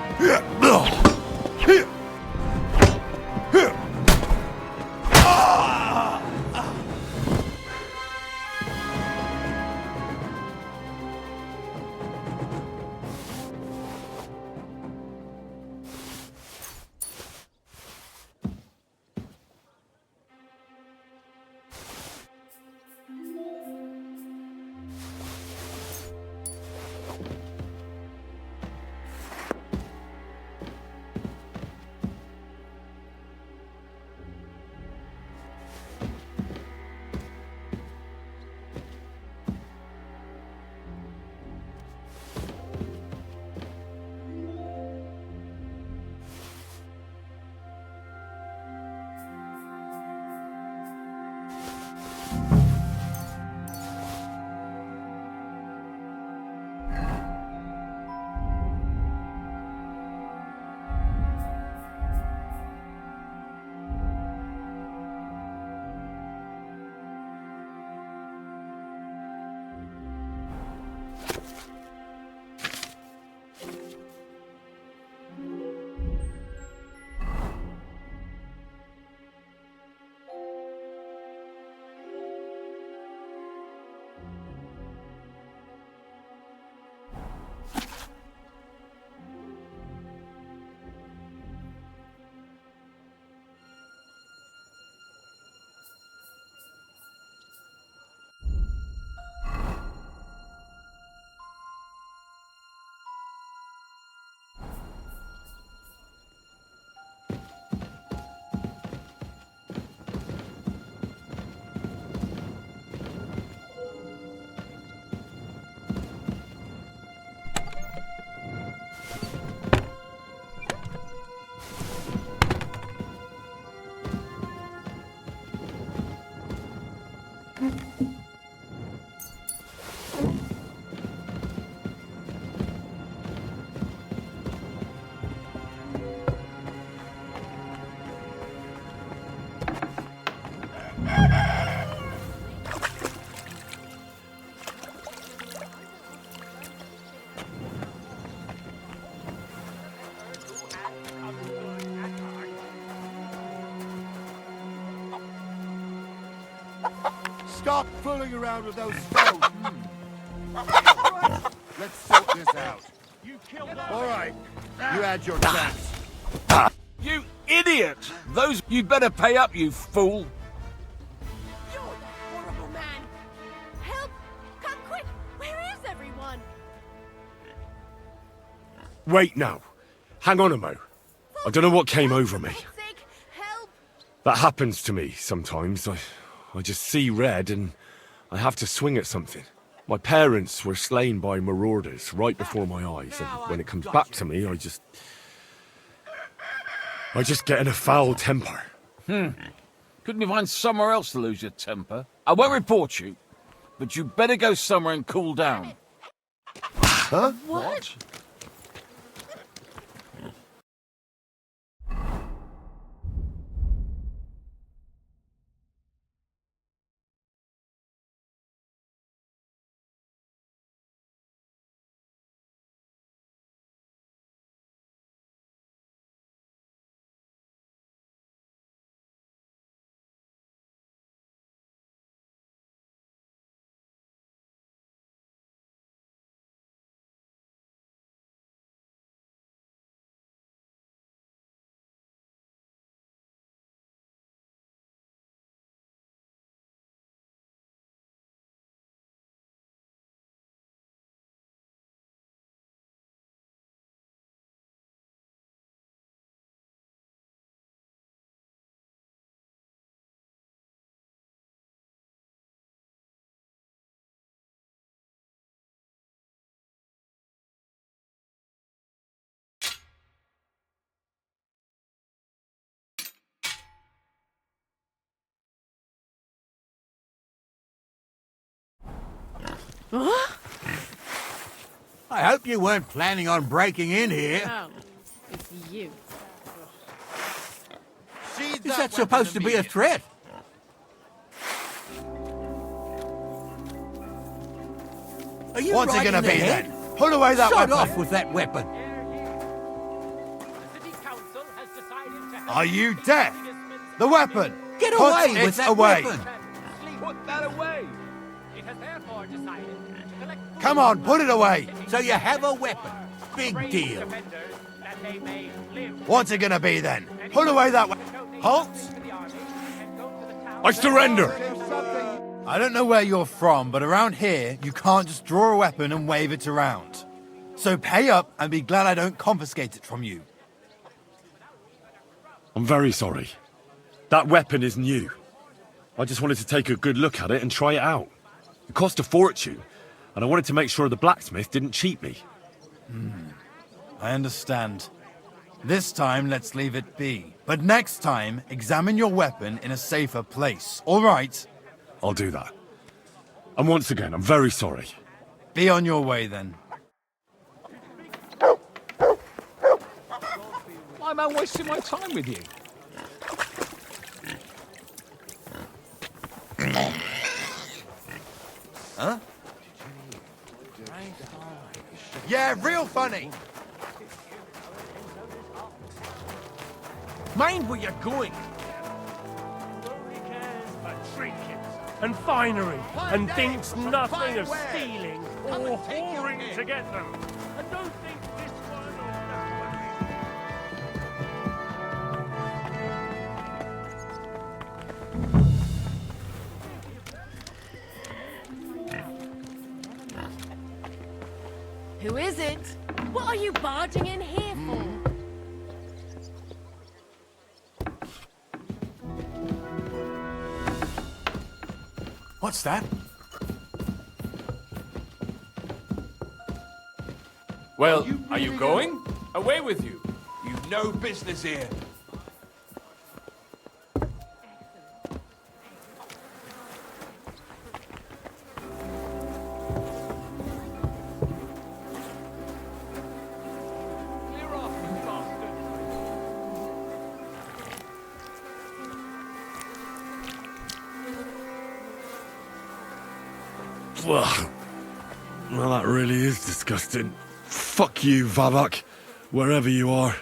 Stop fooling around with those stones. Right, let's sort this out. All right, you had your chance. You idiot! Those... You'd better pay up, you fool! You're that horrible man! Help! Come quick! Where is everyone? Wait now. Hang on a mo. I don't know what came over me. That happens to me sometimes. I just see red and I have to swing at something. My parents were slain by marauders right before my eyes, and when it comes back to me, I just get in a foul temper. Couldn't you find somewhere else to lose your temper? I won't report you, but you better go somewhere and cool down. Huh? What? I hope you weren't planning on breaking in here. Oh, it's you. Is that supposed to be a threat? Are you What's it gonna be then? Put away that weapon. Shut off with that weapon. Are you deaf? The weapon. Get away with that weapon. Put that away. Come on, put it away. So you have a weapon. Big deal. What's it gonna be then? Put away that weapon. Halt! I surrender. I don't know where you're from, but around here, you can't just draw a weapon and wave it around. So pay up and be glad I don't confiscate it from you. I'm very sorry. That weapon is new. I just wanted to take a good look at it and try it out. It cost a fortune, and I wanted to make sure the blacksmith didn't cheat me. I understand. This time, let's leave it be. But next time, examine your weapon in a safer place, all right? I'll do that. And once again, I'm very sorry. Be on your way, then. Why am I wasting my time with you? Huh? Yeah, real funny. Mind where you're going. And finery, and thinks nothing of stealing or whoring to get them. And don't think this one or Who is it? What are you barging in here for? What's that? Well, are you going? Away with you. You've no business here. Well, that really is disgusting. Fuck you, Vavak, wherever you are.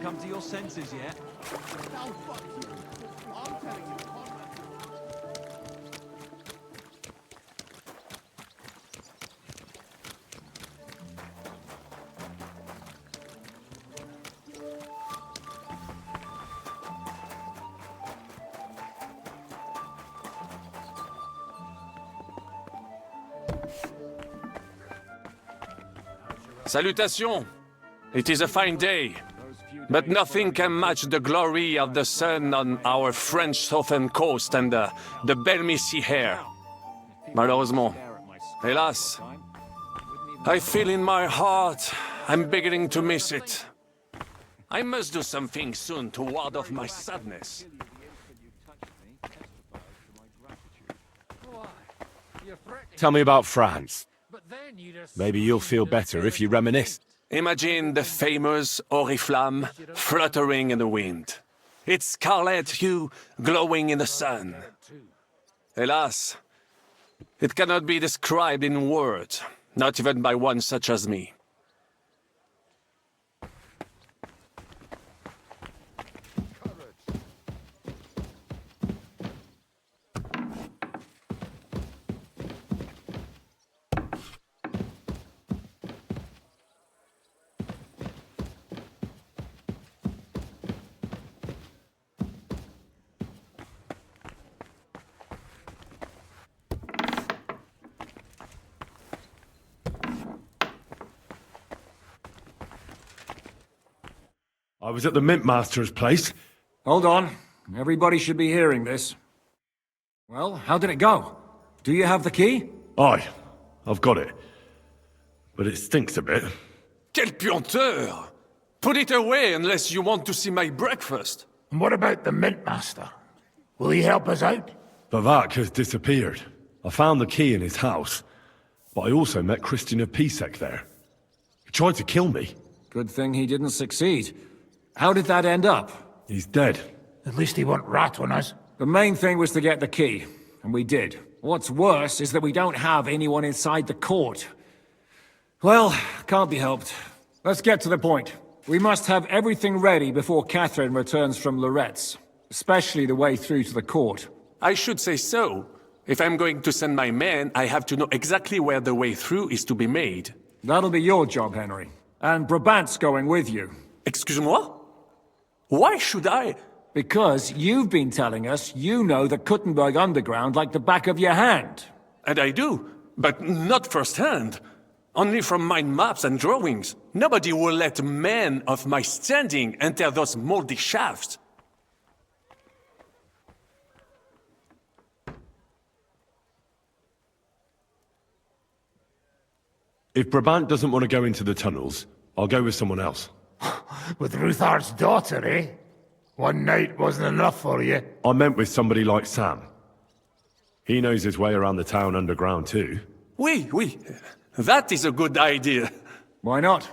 come to your senses yet. No, fuck you. I'm telling you, Conrad. Salutations! It is a fine day, but nothing can match the glory of the sun on our French southern coast and the balmy sea air. Malheureusement, hélas, I feel in my heart I'm beginning to miss it. I must do something soon to ward off my sadness. Tell me about France. Maybe you'll feel better if you reminisce. Imagine the famous oriflamme fluttering in the wind. Its scarlet hue glowing in the sun. Hélas, it cannot be described in words, not even by one such as me. I was at the Mint Master's place. Hold on. Everybody should be hearing this. Well, how did it go? Do you have the key? Aye, I've got it. But it stinks a bit. Quelle puanteur! Put it away unless you want to see my breakfast. And what about the Mint Master? Will he help us out? Vivek has disappeared. I found the key in his house. But I also met Christian of Pisek there. He tried to kill me. Good thing he didn't succeed. How did that end up? He's dead. At least he won't rat on us. The main thing was to get the key, and we did. What's worse is that we don't have anyone inside the court. Well, can't be helped. Let's get to the point. We must have everything ready before Catherine returns from Loretz, especially the way through to the court. I should say so. If I'm going to send my men, I have to know exactly where the way through is to be made. That'll be your job, Henry. And Brabant's going with you. Excuse-moi? Why should I? Because you've been telling us you know the Kuttenberg underground like the back of your hand. And I do, but not firsthand. Only from mind maps and drawings. Nobody will let men of my standing enter those moldy shafts. If Brabant doesn't want to go into the tunnels, I'll go with someone else. With Ruthar's daughter, eh? One night wasn't enough for you. I meant with somebody like Sam. He knows his way around the town underground too. Oui. That is a good idea. Why not?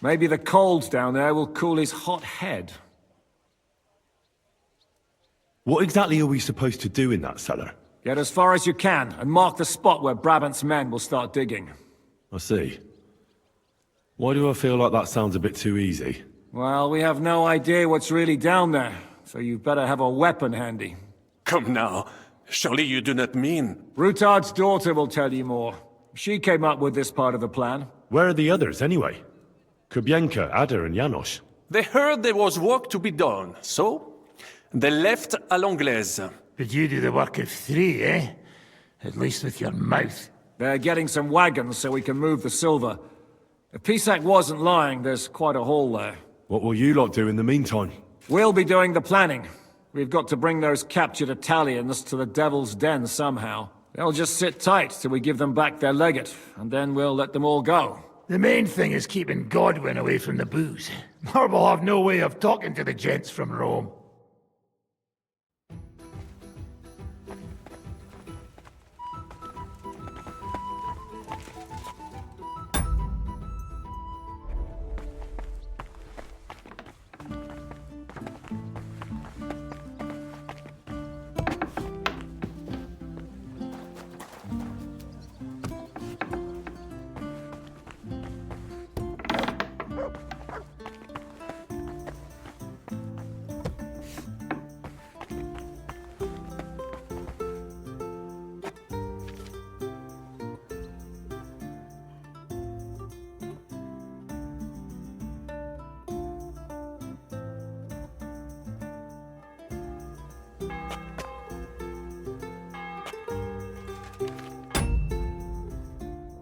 Maybe the cold down there will cool his hot head. What exactly are we supposed to do in that cellar? Get as far as you can, and mark the spot where Brabant's men will start digging. I see. Why do I feel like that sounds a bit too easy? Well, we have no idea what's really down there, so you better have a weapon handy. Come now. Surely you do not mean... Rutard's daughter will tell you more. She came up with this part of the plan. Where are the others, anyway? Kubienka, Ada, and Janos. They heard there was work to be done, so... they left à l'anglaise. But you do the work of 3, eh? At least with your mouth. They're getting some wagons so we can move the silver. If Pisak wasn't lying, there's quite a haul there. What will you lot do in the meantime? We'll be doing the planning. We've got to bring those captured Italians to the Devil's Den somehow. They'll just sit tight till we give them back their legate, and then we'll let them all go. The main thing is keeping Godwin away from the booze. Or we'll have no way of talking to the gents from Rome.